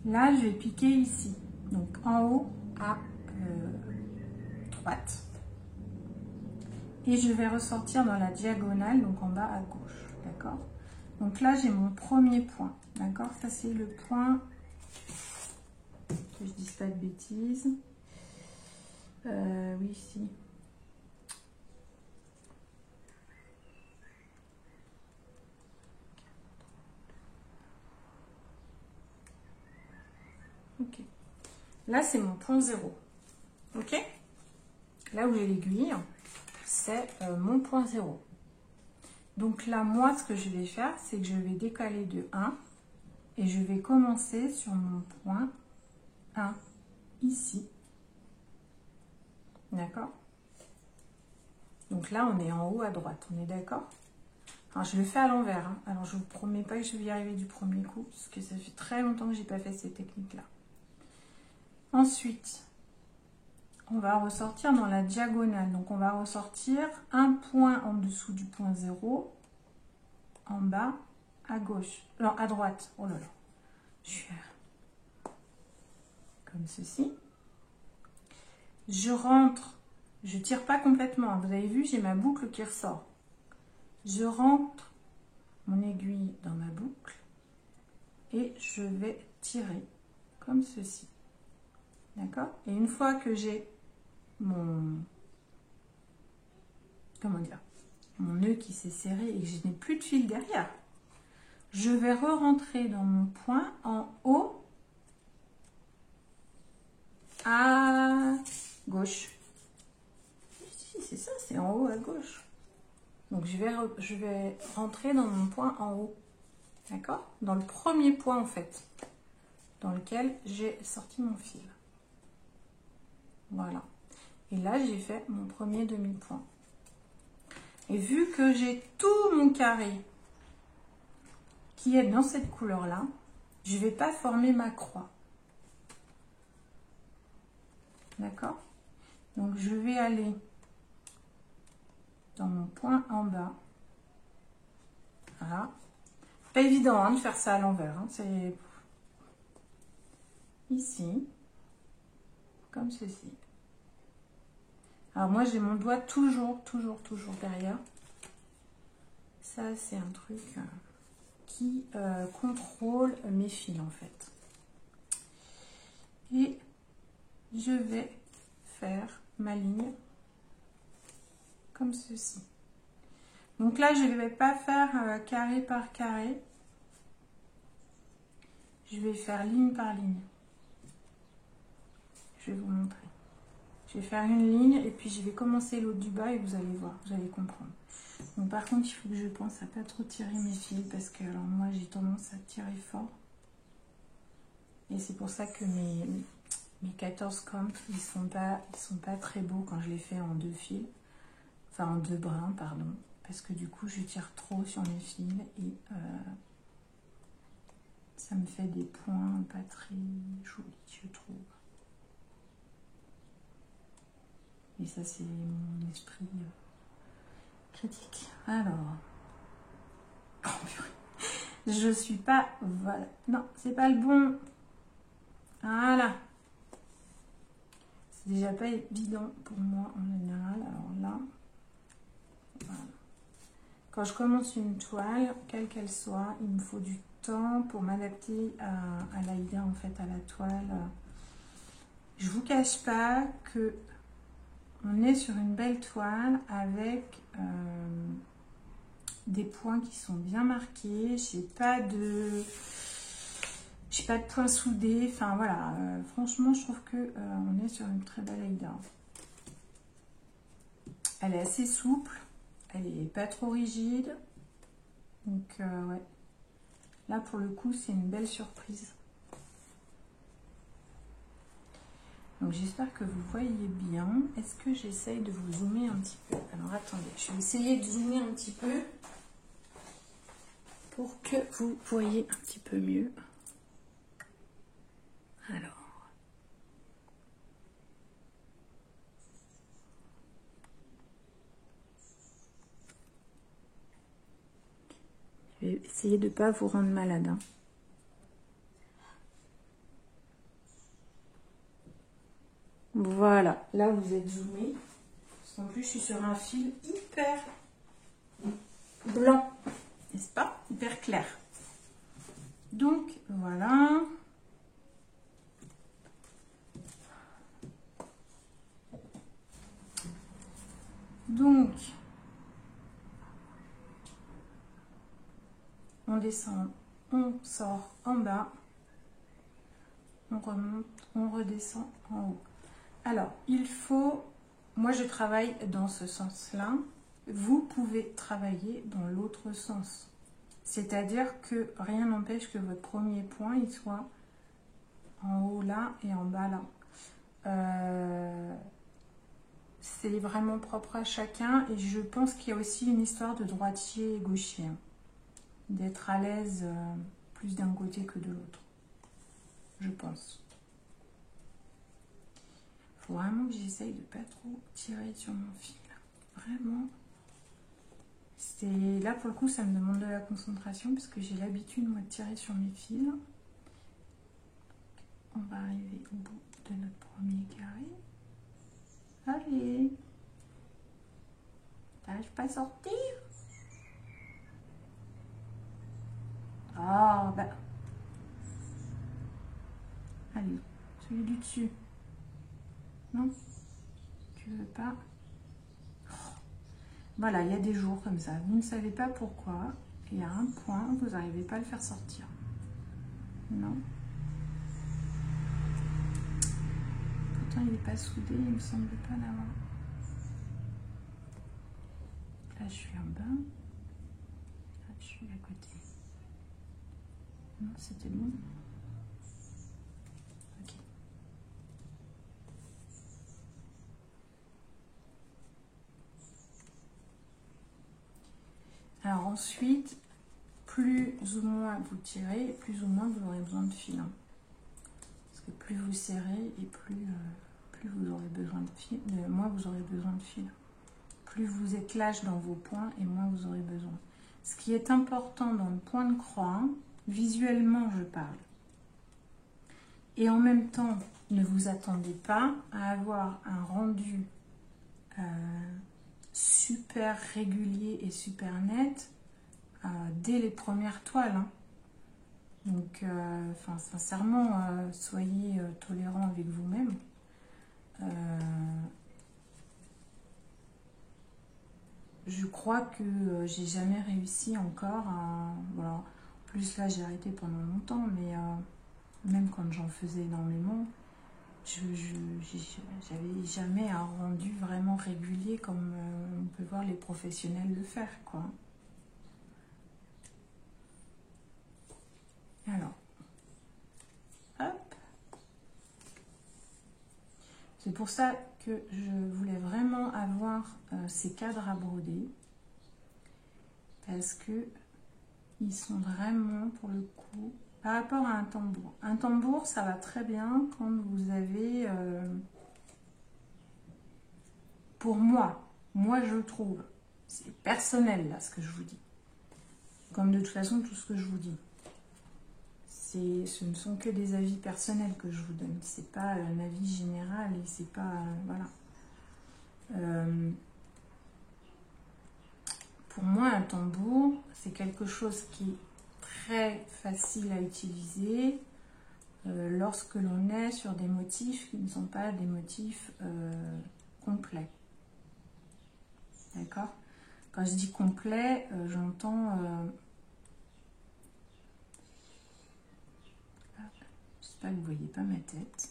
Là, je vais piquer ici, donc en haut à droite. Et je vais ressortir dans la diagonale, donc en bas à gauche, d'accord? Donc là, j'ai mon premier point, d'accord? Ça, c'est le point, que je dise pas de bêtises. Oui, ici. Ok. Là, c'est mon point 0. Ok? Là où j'ai l'aiguille, c'est mon point 0. Donc là, moi, ce que je vais faire, c'est que je vais décaler de 1 et je vais commencer sur mon point 1 ici. D'accord? Donc là, on est en haut à droite, on est d'accord? Alors, je le fais à l'envers. Hein. Alors, je ne vous promets pas que je vais y arriver du premier coup, parce que ça fait très longtemps que je n'ai pas fait ces techniques-là. Ensuite, on va ressortir dans la diagonale. Donc, on va ressortir un point en dessous du point 0, en bas, à gauche. Non, à droite. Oh là là. Je suis comme ceci. Je rentre. Je ne tire pas complètement. Vous avez vu, j'ai ma boucle qui ressort. Je rentre mon aiguille dans ma boucle et je vais tirer comme ceci. D'accord? Et une fois que j'ai mon nœud qui s'est serré et que je n'ai plus de fil derrière, je vais re-rentrer dans mon point en haut à gauche. C'est ça, c'est en haut à gauche. Donc je vais rentrer dans mon point en haut. D'accord? Dans le premier point en fait, dans lequel j'ai sorti mon fil. Voilà. Et là, j'ai fait mon premier demi-point. Et vu que j'ai tout mon carré qui est dans cette couleur-là, je ne vais pas former ma croix. D'accord? Donc, je vais aller dans mon point en bas. Voilà. Pas évident hein, de faire ça à l'envers. Hein. C'est ici, comme ceci. Alors moi, j'ai mon doigt toujours derrière. Ça, c'est un truc qui contrôle mes fils, en fait. Et je vais faire ma ligne comme ceci. Donc là, je ne vais pas faire carré par carré. Je vais faire ligne par ligne. Je vais vous montrer. Je vais faire une ligne et puis je vais commencer l'autre du bas et vous allez voir, vous allez comprendre. Donc par contre, il faut que je pense à pas trop tirer mes fils parce que alors moi j'ai tendance à tirer fort. Et c'est pour ça que mes 14 camps, ils sont pas très beaux quand je les fais en deux fils. Enfin en deux brins, pardon. Parce que du coup, je tire trop sur mes fils et ça me fait des points pas très jolis, je trouve. Et ça, c'est mon esprit critique. Alors. Oh, purée. Je suis pas... Voilà. Non, c'est pas le bon. Voilà. C'est déjà pas évident pour moi en général. Alors là... Voilà. Quand je commence une toile, quelle qu'elle soit, il me faut du temps pour m'adapter à l'idée, en fait, à la toile. Je vous cache pas que on est sur une belle toile avec des points qui sont bien marqués. J'ai pas de points soudés. Enfin voilà, franchement, je trouve que on est sur une très belle Aïda. Elle est assez souple, elle est pas trop rigide. Donc ouais, là pour le coup, c'est une belle surprise. Donc j'espère que vous voyez bien. Est-ce que j'essaye de vous zoomer un petit peu? Alors attendez, je vais essayer de zoomer un petit peu pour que vous voyez un petit peu mieux. Alors. Je vais essayer de ne pas vous rendre malade. Hein. Voilà, là vous êtes zoomé. En plus, je suis sur un fil hyper blanc, n'est-ce pas? Hyper clair. Donc, voilà. Donc, on descend, on sort en bas, on remonte, on redescend en haut. Alors, il faut... Moi, je travaille dans ce sens-là. Vous pouvez travailler dans l'autre sens. C'est-à-dire que rien n'empêche que votre premier point, il soit en haut là et en bas là. C'est vraiment propre à chacun. Et je pense qu'il y a aussi une histoire de droitier et gaucher. Hein. D'être à l'aise plus d'un côté que de l'autre. Je pense. Faut vraiment que j'essaye de pas trop tirer sur mon fil. Vraiment. Là pour le coup ça me demande de la concentration parce que j'ai l'habitude moi de tirer sur mes fils. On va arriver au bout de notre premier carré. Allez. T'arrives pas à sortir? Ah bah. Allez, celui du dessus. Non? Tu veux pas? Voilà, il y a des jours comme ça. Vous ne savez pas pourquoi. Il y a un point, vous n'arrivez pas à le faire sortir. Non. Pourtant, il n'est pas soudé, il ne me semble pas l'avoir. Là, je suis en bas. Là, je suis à côté. Non, c'était bon. Ok. Alors ensuite, plus ou moins vous tirez, plus ou moins vous aurez besoin de fil. Hein. Parce que plus vous serrez et plus vous aurez besoin de fil, moins vous aurez besoin de fil. Plus vous êtes lâche dans vos points et moins vous aurez besoin. Ce qui est important dans le point de croix, visuellement je parle. Et en même temps, ne vous attendez pas à avoir un rendu super régulier et super net dès les premières toiles. Hein. Donc, sincèrement, soyez tolérants avec vous-même. Je crois que j'ai jamais réussi encore à... Voilà. En plus, là, j'ai arrêté pendant longtemps, mais même quand j'en faisais énormément, j'avais jamais un rendu vraiment régulier comme on peut voir les professionnels le faire, quoi. Alors, hop. C'est pour ça que je voulais vraiment avoir ces cadres à broder. Parce que ils sont vraiment, pour le coup, par rapport à un tambour. Un tambour, ça va très bien quand vous avez... pour moi je trouve, C'est personnel, là, ce que je vous dis. Comme de toute façon, tout ce que je vous dis. Ce ne sont que des avis personnels que je vous donne. C'est pas un avis général et c'est pas... voilà. Pour moi, un tambour, c'est quelque chose qui est très facile à utiliser lorsque l'on est sur des motifs qui ne sont pas des motifs complets. D'accord? Quand je dis complet, j'entends... j'espère que vous ne voyez pas ma tête.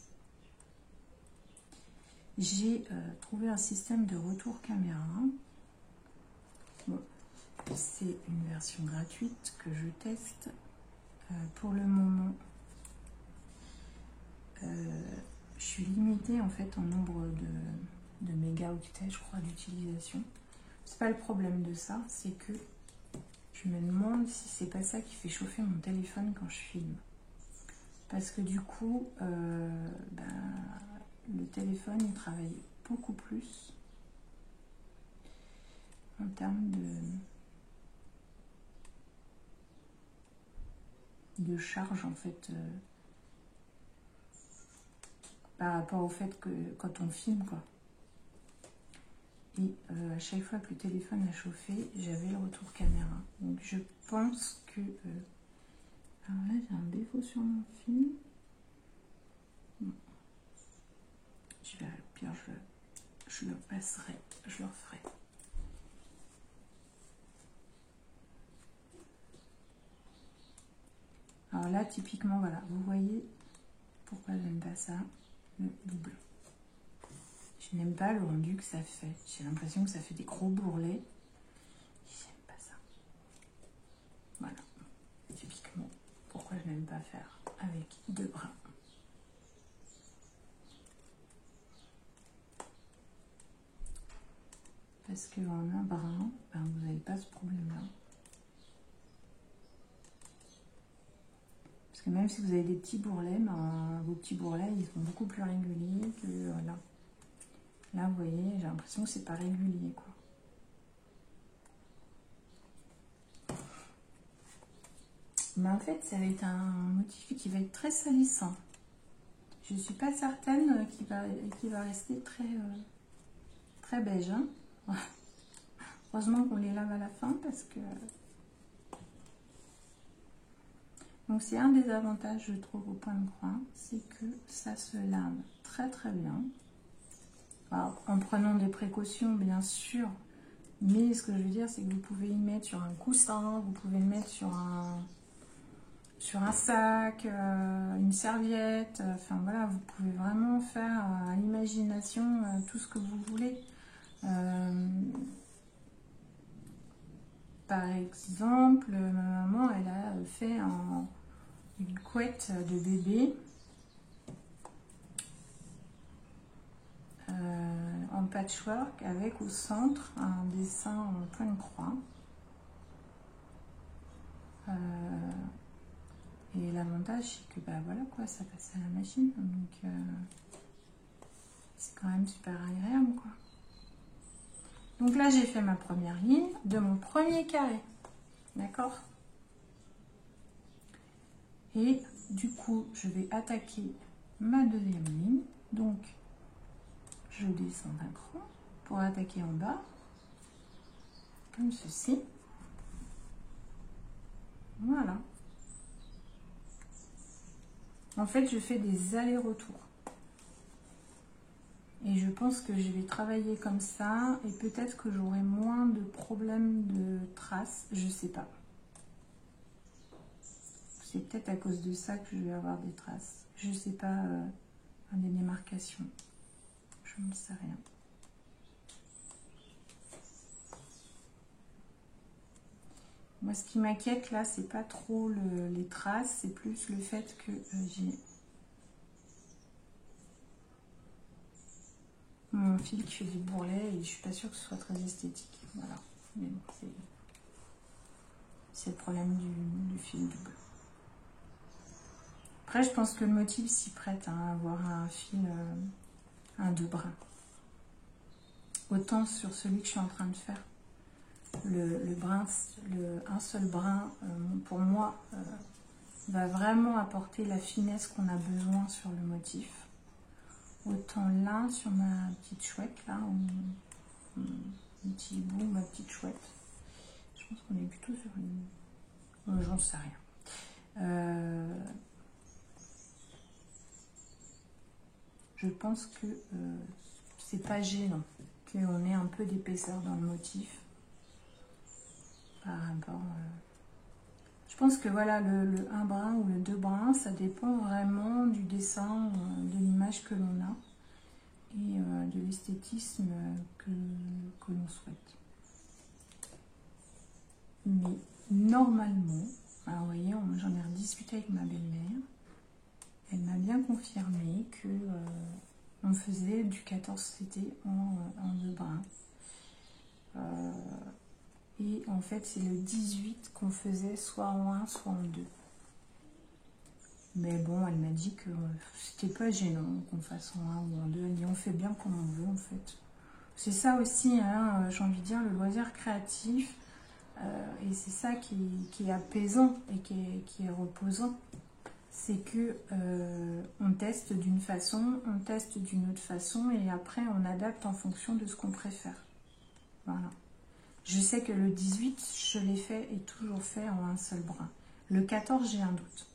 J'ai trouvé un système de retour caméra. Bon, c'est une version gratuite que je teste. Pour le moment, je suis limitée en fait en nombre de mégaoctets, je crois, d'utilisation. C'est pas le problème de ça, c'est que je me demande si c'est pas ça qui fait chauffer mon téléphone quand je filme. Parce que du coup, le téléphone il travaille beaucoup plus en termes de charge en fait par rapport au fait que quand on filme quoi. Et à chaque fois que le téléphone a chauffé, j'avais le retour caméra. Donc je pense que... alors là j'ai un défaut sur mon film. Bon. Je vais, au pire je le passerai, je le referai. Alors là typiquement voilà, vous voyez pourquoi j'aime pas ça, le double. Je n'aime pas le rendu que ça fait. J'ai l'impression que ça fait des gros bourrelets. J'aime pas ça. Voilà. Typiquement, pourquoi je n'aime pas faire avec deux brins. Parce qu'en un brin, vous n'avez pas ce problème-là. Parce que même si vous avez des petits bourrelets, vos petits bourrelets, ils sont beaucoup plus réguliers que là. Là, vous voyez, j'ai l'impression que c'est pas régulier, quoi. Mais en fait, ça va être un motif qui va être très salissant. Je suis pas certaine qu'il va rester très beige. Hein. Heureusement qu'on les lave à la fin parce que... Donc c'est un des avantages, je trouve, au point de croix, c'est que ça se lave très très bien. Alors, en prenant des précautions, bien sûr, mais ce que je veux dire, c'est que vous pouvez y mettre sur un coussin, vous pouvez le mettre sur un sac, une serviette, enfin voilà, vous pouvez vraiment faire à l'imagination tout ce que vous voulez. Par exemple, ma maman, elle a fait une couette de bébé en patchwork avec au centre un dessin en point de croix. Et l'avantage, c'est que voilà quoi, ça passe à la machine, donc c'est quand même super agréable quoi. Donc là, j'ai fait ma première ligne de mon premier carré, d'accord? Et du coup, je vais attaquer ma deuxième ligne, donc je descends d'un cran pour attaquer en bas, comme ceci. Voilà. En fait, je fais des allers-retours. Et je pense que je vais travailler comme ça et peut-être que j'aurai moins de problèmes de traces, je sais pas. C'est peut-être à cause de ça que je vais avoir des traces. Je sais pas, des démarcations. Je ne sais rien. Moi, ce qui m'inquiète là, c'est pas trop les traces, c'est plus le fait que j'ai mon fil qui fait du bourrelet et je suis pas sûre que ce soit très esthétique. Voilà. Mais bon, c'est le problème du fil double. Après, je pense que le motif s'y prête à avoir un fil, un deux brins. Autant sur celui que je suis en train de faire. un seul brin, pour moi, va vraiment apporter la finesse qu'on a besoin sur le motif. Autant là, sur ma petite chouette, là, mon petit bout, ma petite chouette. Je pense qu'on est plutôt sur une... j'en sais rien. Je pense que c'est pas gênant qu'on ait un peu d'épaisseur dans le motif. Par rapport... Je pense que voilà, le 1 brin ou le 2 brins, ça dépend vraiment du dessin, de l'image que l'on a et de l'esthétisme que l'on souhaite. Mais normalement, alors vous voyez, j'en ai rediscuté avec ma belle-mère, elle m'a bien confirmé que on faisait du 14 CT en 2 brins. Et en fait, c'est le 18 qu'on faisait soit en 1, soit en 2. Mais bon, elle m'a dit que c'était pas gênant qu'on fasse en 1 ou en 2. Elle dit on fait bien comme on veut en fait. C'est ça aussi, hein, j'ai envie de dire, le loisir créatif. Et c'est ça qui est apaisant et qui est reposant. C'est que on teste d'une façon, on teste d'une autre façon et après on adapte en fonction de ce qu'on préfère. Voilà. Je sais que le 18, je l'ai fait et toujours fait en un seul brin. Le 14, j'ai un doute.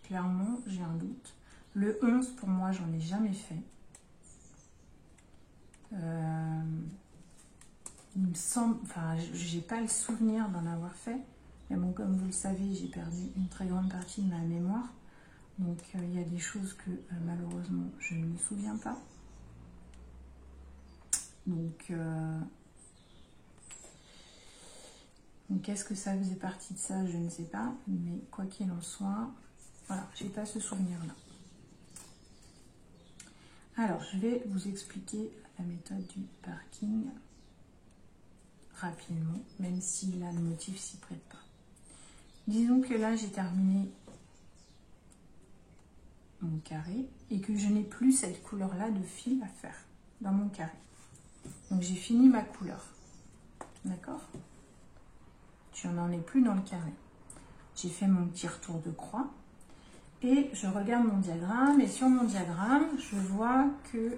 Clairement, j'ai un doute. Le 11, pour moi, j'en ai jamais fait. Il me semble, enfin, j'ai pas le souvenir d'en avoir fait. Mais bon, comme vous le savez, j'ai perdu une très grande partie de ma mémoire. Donc, il y a des choses que, malheureusement, je ne me souviens pas. Donc, est-ce que ça faisait partie de ça? Je ne sais pas. Mais quoi qu'il en soit, voilà, j'ai pas ce souvenir-là. Alors, je vais vous expliquer la méthode du parking rapidement, même si là, le motif s'y prête pas. Disons que là, j'ai terminé mon carré et que je n'ai plus cette couleur-là de fil à faire dans mon carré. Donc, j'ai fini ma couleur. D'accord? Je n'en ai plus dans le carré. J'ai fait mon petit retour de croix et je regarde mon diagramme et sur mon diagramme, je vois que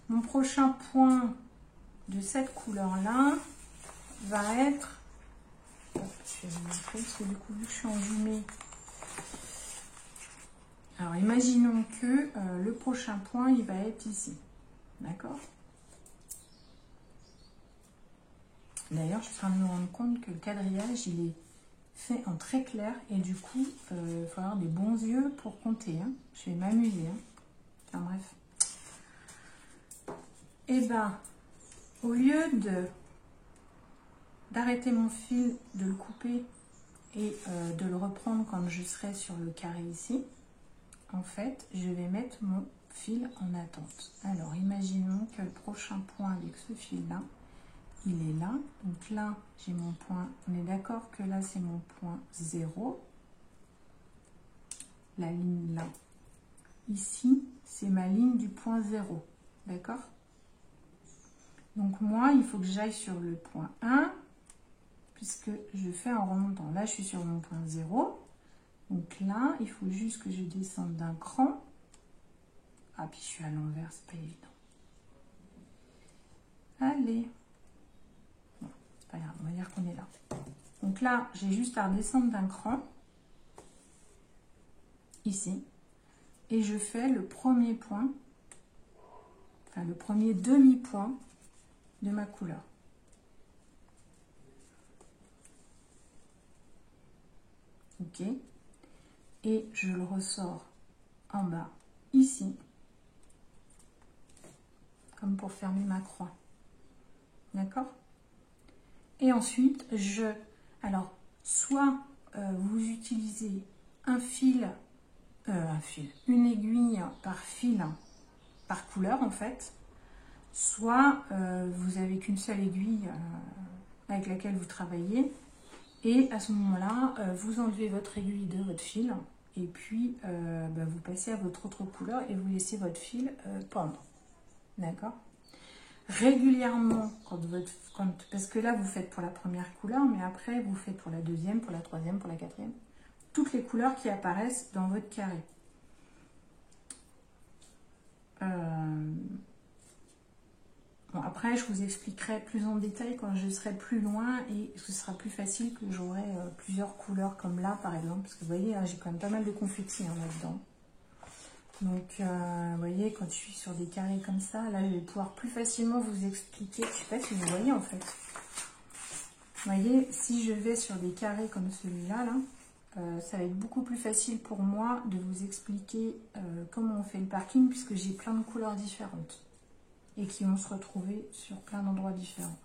mon prochain point de cette couleur-là va être... Je vais vous montrer parce que du coup, vu que je suis enjumée. Alors, imaginons que le prochain point, il va être ici. D'accord? D'ailleurs, je suis en train de me rendre compte que le quadrillage, il est fait en très clair. Et du coup, il faut avoir des bons yeux pour compter. Hein. Je vais m'amuser. Hein. Enfin bref. Et ben, au lieu d'arrêter mon fil, de le couper et de le reprendre quand je serai sur le carré ici, en fait, je vais mettre mon fil en attente. Alors, imaginons que le prochain point avec ce fil-là, il est là. Donc là, j'ai mon point. On est d'accord que là, c'est mon point 0. La ligne là. Ici, c'est ma ligne du point 0. D'accord? Donc moi, il faut que j'aille sur le point 1, puisque je fais en remontant. Là, je suis sur mon point 0. Donc là, il faut juste que je descende d'un cran. Ah, puis je suis à l'envers, c'est pas évident. Allez. Bon, c'est pas grave, on va dire qu'on est là. Donc là, j'ai juste à redescendre d'un cran. Ici. Et je fais le premier point, enfin le premier demi-point de ma couleur. Ok. Et je le ressors en bas, ici, comme pour fermer ma croix. D'accord? Et ensuite, alors, soit vous utilisez une aiguille par fil, par couleur en fait, soit vous avez qu'une seule aiguille avec laquelle vous travaillez, et à ce moment-là, vous enlevez votre aiguille de votre fil, et puis vous passez à votre autre couleur et vous laissez votre fil pendre. D'accord? régulièrement, parce que là, vous faites pour la première couleur, mais après, vous faites pour la deuxième, pour la troisième, pour la quatrième. Toutes les couleurs qui apparaissent dans votre carré. Bon, après, je vous expliquerai plus en détail quand je serai plus loin et ce sera plus facile que j'aurai plusieurs couleurs comme là, par exemple. Parce que vous voyez, hein, j'ai quand même pas mal de confettis hein, là-dedans. Donc, vous voyez, quand je suis sur des carrés comme ça, là, je vais pouvoir plus facilement vous expliquer. Je ne sais pas si vous voyez, en fait. Vous voyez, si je vais sur des carrés comme celui-là, là, ça va être beaucoup plus facile pour moi de vous expliquer comment on fait le parking, puisque j'ai plein de couleurs différentes. Et qui vont se retrouver sur plein d'endroits différents.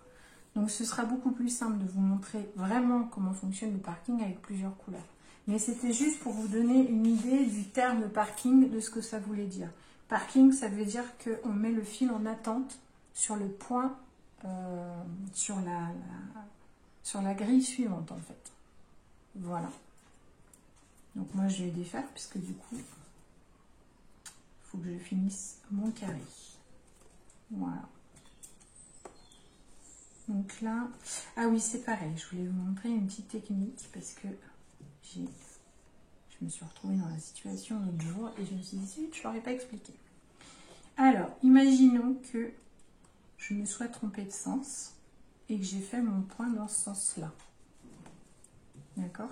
Donc ce sera beaucoup plus simple de vous montrer vraiment comment fonctionne le parking avec plusieurs couleurs. Mais c'était juste pour vous donner une idée du terme parking, de ce que ça voulait dire. Parking, ça veut dire qu'on met le fil en attente sur le point, sur la grille suivante en fait. Voilà. Donc moi je vais défaire puisque du coup, il faut que je finisse mon carré. Voilà. Donc là, ah oui, c'est pareil. Je voulais vous montrer une petite technique parce que je me suis retrouvée dans la situation l'autre jour et je me suis dit, je ne l'aurais pas expliqué. Alors, imaginons que je me sois trompée de sens et que j'ai fait mon point dans ce sens-là. D'accord?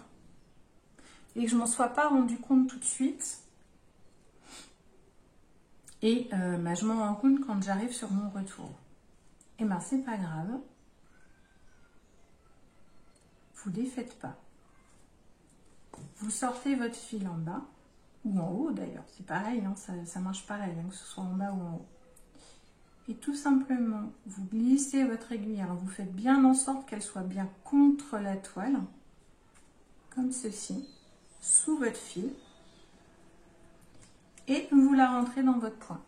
Et que je ne m'en sois pas rendu compte tout de suite. Et je m'en rends compte quand j'arrive sur mon retour. Et bien, c'est pas grave. Vous défaites pas. Vous sortez votre fil en bas, ou en haut d'ailleurs, c'est pareil, hein, ça marche pareil, hein, que ce soit en bas ou en haut. Et tout simplement, vous glissez votre aiguille, alors vous faites bien en sorte qu'elle soit bien contre la toile, comme ceci, sous votre fil, et vous la rentrez dans votre point.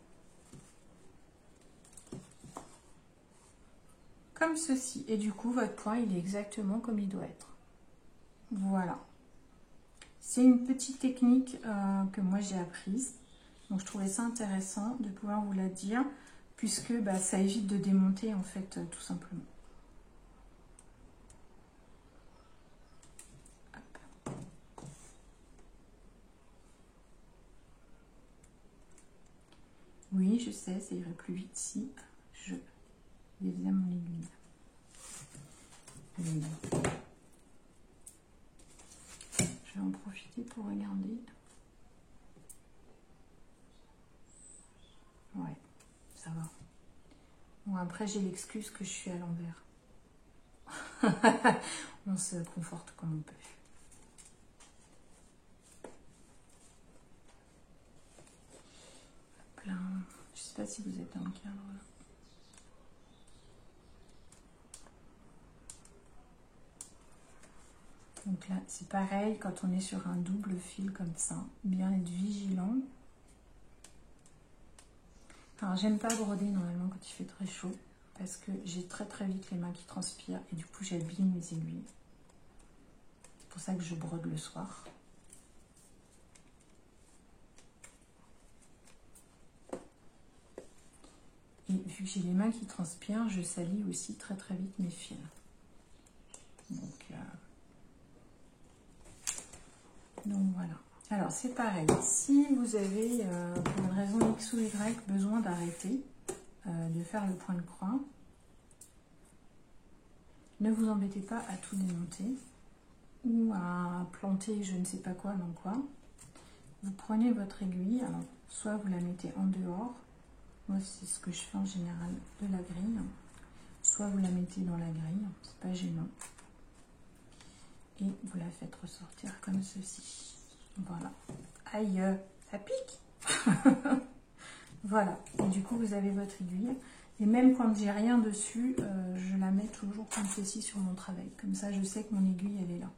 Comme ceci, et du coup, votre point, il est exactement comme il doit être. Voilà. C'est une petite technique que moi j'ai apprise. Donc je trouvais ça intéressant de pouvoir vous la dire, puisque ça évite de démonter en fait tout simplement. Hop. Oui, je sais, ça irait plus vite si je défaisais mon aiguille. Oui. Je vais en profiter pour regarder. Ouais, ça va. Bon, après, j'ai l'excuse que je suis à l'envers. On se conforte comme on peut. Hop là. Je sais pas si vous êtes dans le cadre là. Donc là, c'est pareil, quand on est sur un double fil comme ça, bien être vigilant. Alors, j'aime pas broder normalement quand il fait très chaud, parce que j'ai très vite les mains qui transpirent et du coup, j'abîme mes aiguilles. C'est pour ça que je brode le soir. Et vu que j'ai les mains qui transpirent, je salis aussi très vite mes fils. Donc voilà. Alors c'est pareil, si vous avez pour une raison X ou Y besoin d'arrêter de faire le point de croix, ne vous embêtez pas à tout démonter ou à planter je ne sais pas quoi dans quoi. Vous prenez votre aiguille, alors soit vous la mettez en dehors, moi c'est ce que je fais en général de la grille, soit vous la mettez dans la grille, c'est pas gênant. Et vous la faites ressortir comme ceci. Voilà. Aïe, ça pique. Voilà. Et du coup, vous avez votre aiguille. Et même quand j'ai rien dessus, je la mets toujours comme ceci sur mon travail. Comme ça, je sais que mon aiguille, elle est là.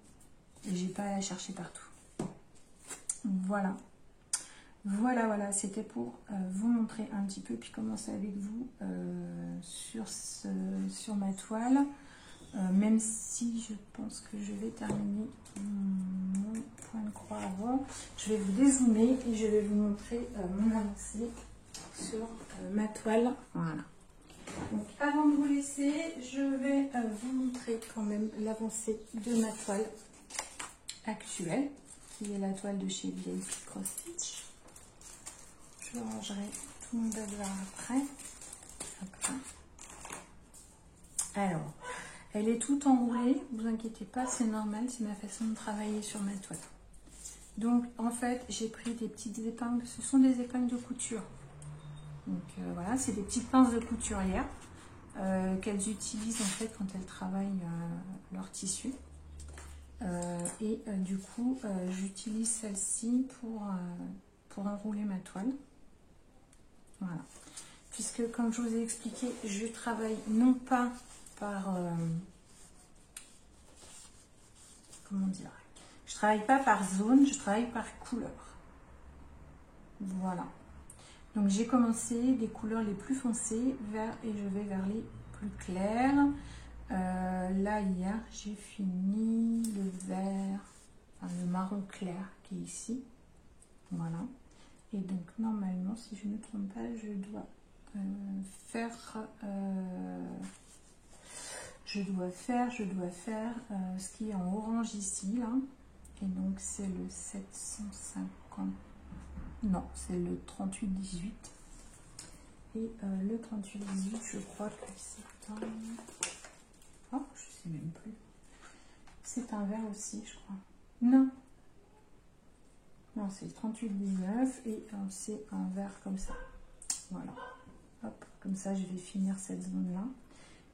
Et j'ai pas à la chercher partout. Voilà. Voilà. C'était pour vous montrer un petit peu, puis commencer avec vous sur ma toile. Même si je pense que je vais terminer mon point de croix avant, je vais vous dézoomer et je vais vous montrer mon avancée sur ma toile. Voilà. Donc avant de vous laisser, je vais vous montrer quand même l'avancée de ma toile actuelle, qui est la toile de chez VIP Cross Stitch. Je rangerai tout mon bazar après. Hop là. Alors, elle est toute enroulée, vous inquiétez pas, c'est normal, c'est ma façon de travailler sur ma toile. Donc en fait, j'ai pris des petites épingles, ce sont des épingles de couture. Donc voilà, c'est des petites pinces de couturière qu'elles utilisent en fait quand elles travaillent leur tissu. Du coup, j'utilise celle-ci pour enrouler ma toile. Voilà. Puisque comme je vous ai expliqué, je travaille non pas par... comment dire, je travaille pas par zone, je travaille par couleur. Voilà. Donc j'ai commencé des couleurs les plus foncées et je vais vers les plus claires. Là hier j'ai fini le vert, enfin, le marron clair qui est ici. Voilà. Et donc normalement, si je ne me trompe pas, je dois faire ce qui est en orange ici là. Et donc c'est le 750. Non, c'est le 38-18. Et le 38-18, je crois que c'est un... Oh, je sais même plus. C'est un vert aussi, je crois. Non. Non, c'est le 38-19 et c'est un vert comme ça. Voilà. Hop, comme ça, je vais finir cette zone-là.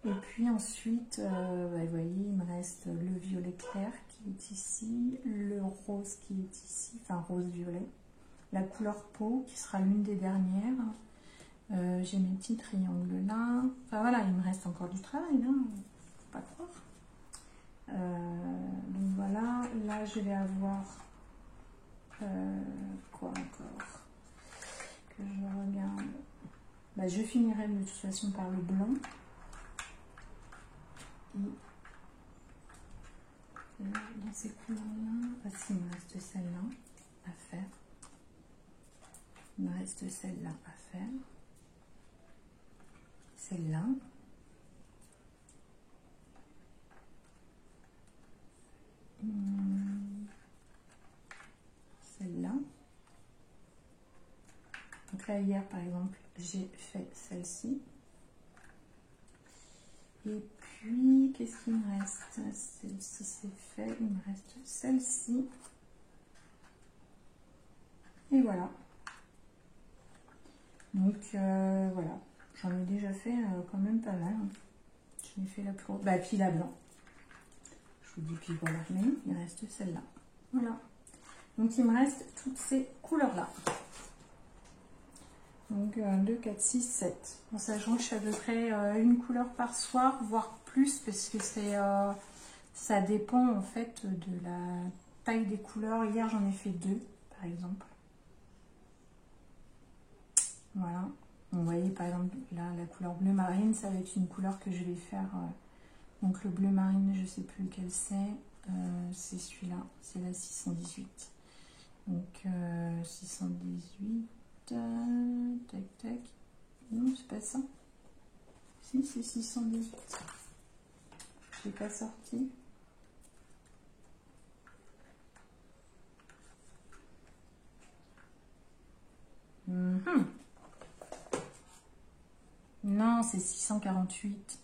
Et puis ensuite, vous voyez, il me reste le violet clair qui est ici, le rose qui est ici, enfin rose-violet. La couleur peau qui sera l'une des dernières. J'ai mes petits triangles là. Enfin voilà, il me reste encore du travail, hein, faut pas croire. Donc voilà, là je vais avoir quoi encore que je regarde. Bah, je finirai de toute façon par le blanc. Et dans ces couleurs-là, ah, si, il me reste celle-là à faire. Il me reste celle-là à faire. Celle-là. Celle-là. Donc là, hier, par exemple, j'ai fait celle-ci. Et puis, qu'est-ce qu'il me reste? Celle-ci, c'est fait. Il me reste celle-ci. Et voilà. Donc, voilà. J'en ai déjà fait quand même pas mal. Je l'ai fait la plus grosse. Bah, puis la blanc. Je vous dis, puis voilà. Mais il reste celle-là. Voilà. Donc, il me reste toutes ces couleurs-là. Donc 2, 4, 6, 7. En sachant que je fais à peu près une couleur par soir, voire plus, parce que ça dépend en fait de la taille des couleurs. Hier j'en ai fait 2 par exemple. Voilà. Vous voyez par exemple là la couleur bleu marine, ça va être une couleur que je vais faire. Donc le bleu marine, je sais plus lequel c'est celui-là, c'est la 618. Donc 618. Tac tac. Non, c'est pas ça. Si, c'est 618. Je l'ai pas sorti. Non, c'est 648.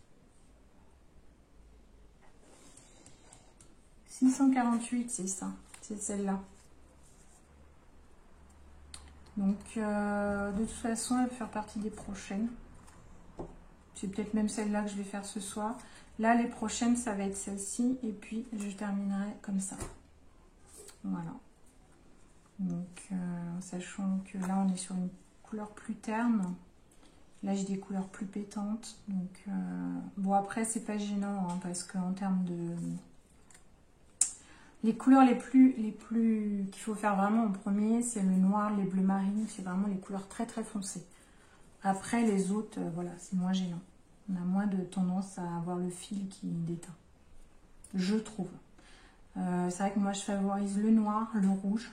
648, c'est ça. C'est celle-là. Donc, de toute façon, elle va faire partie des prochaines. C'est peut-être même celle-là que je vais faire ce soir. Là, les prochaines, ça va être celle-ci. Et puis, je terminerai comme ça. Voilà. Donc, sachant que là, on est sur une couleur plus terne. Là, j'ai des couleurs plus pétantes. Donc, bon, après, c'est pas gênant, hein, parce qu'en termes de... Les couleurs les plus qu'il faut faire vraiment en premier, c'est le noir, les bleus marines. C'est vraiment les couleurs très, très foncées. Après, les autres, voilà, c'est moins gênant. On a moins de tendance à avoir le fil qui déteint. Je trouve. C'est vrai que moi, je favorise le noir, le rouge,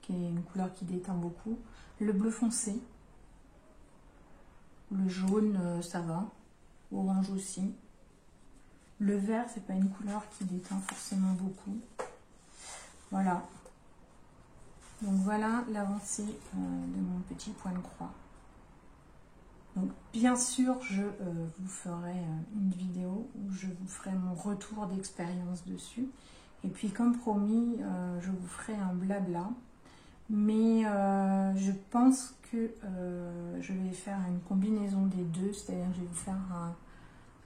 qui est une couleur qui déteint beaucoup. Le bleu foncé, Le jaune, ça va. Orange aussi. Le vert, c'est pas une couleur qui déteint forcément beaucoup. Voilà. Donc voilà l'avancée de mon petit point de croix. Donc bien sûr, je vous ferai une vidéo où je vous ferai mon retour d'expérience dessus. Et puis comme promis, je vous ferai un blabla. Mais je pense que je vais faire une combinaison des deux. C'est-à-dire que je vais vous faire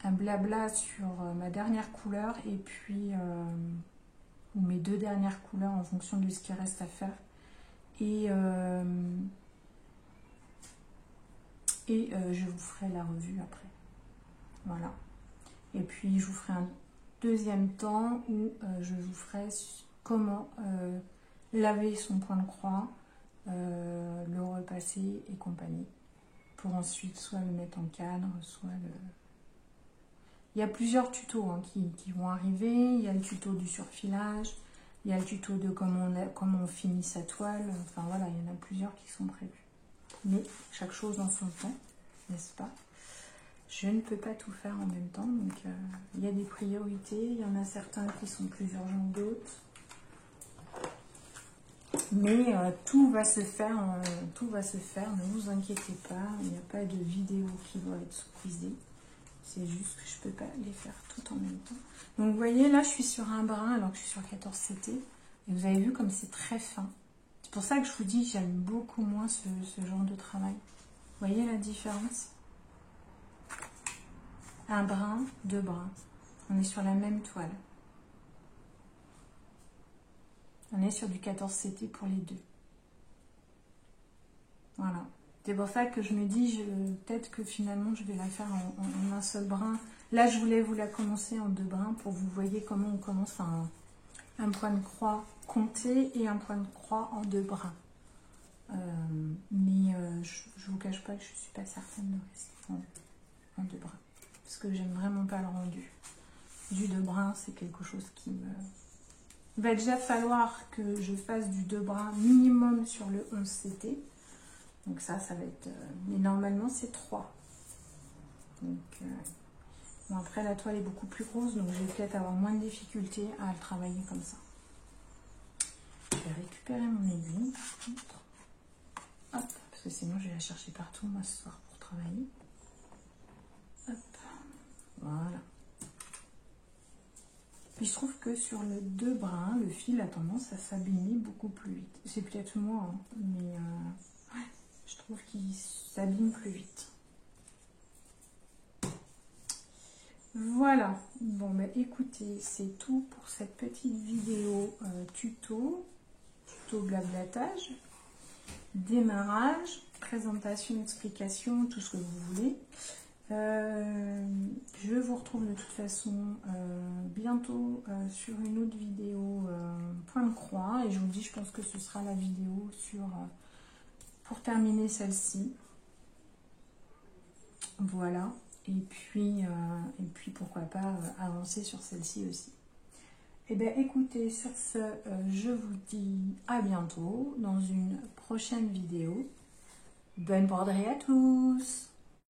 un blabla sur ma dernière couleur et puis ou mes deux dernières couleurs en fonction de ce qui reste à faire. Et je vous ferai la revue après. Voilà. Et puis je vous ferai un deuxième temps où je vous ferai comment laver son point de croix, le repasser et compagnie. Pour ensuite soit le mettre en cadre, soit le... Il y a plusieurs tutos hein, qui vont arriver. Il y a le tuto du surfilage, il y a le tuto de comment on finit sa toile. Enfin voilà, il y en a plusieurs qui sont prévus. Mais chaque chose en son temps, n'est-ce pas? Je ne peux pas tout faire en même temps, donc il y a des priorités. Il y en a certains qui sont plus urgents que d'autres. Mais tout va se faire, ne vous inquiétez pas. Il n'y a pas de vidéo qui doit être squeezée. C'est juste que je ne peux pas les faire tout en même temps. Donc vous voyez, là je suis sur un brin alors que je suis sur 14 CT. Et vous avez vu comme c'est très fin. C'est pour ça que je vous dis j'aime beaucoup moins ce genre de travail. Vous voyez la différence? Un brin, deux brins. On est sur la même toile. On est sur du 14 CT pour les deux. Voilà. C'est pour ça que je me dis, peut-être que finalement, je vais la faire en un seul brin. Là, je voulais vous la commencer en deux brins pour que vous voyez comment on commence un point de croix compté et un point de croix en deux brins. Mais je ne vous cache pas que je ne suis pas certaine de rester en deux brins. Parce que j'aime vraiment pas le rendu. Du deux brins, c'est quelque chose qui me... Il va déjà falloir que je fasse du deux brins minimum sur le 11 CT. Donc ça va être... mais normalement, c'est 3. Donc, bon, après, la toile est beaucoup plus grosse, donc je vais peut-être avoir moins de difficultés à le travailler comme ça. Je vais récupérer mon aiguille, par contre. Hop, parce que sinon, je vais la chercher partout, moi, ce soir, pour travailler. Hop, voilà. Puis je trouve que sur le deux brins, le fil a tendance à s'abîmer beaucoup plus vite. C'est peut-être moi, hein, mais ouais, je trouve qu'il s'abîme plus vite. Voilà. Bon, bah écoutez, c'est tout pour cette petite vidéo tuto blablatage, démarrage, présentation, explication, tout ce que vous voulez. Je vous retrouve de toute façon bientôt sur une autre vidéo point de croix et je vous dis, je pense que ce sera la vidéo sur pour terminer celle-ci. Voilà, et puis pourquoi pas avancer sur celle-ci aussi. Et bien écoutez, sur ce, je vous dis à bientôt dans une prochaine vidéo. Bonne broderie à tous!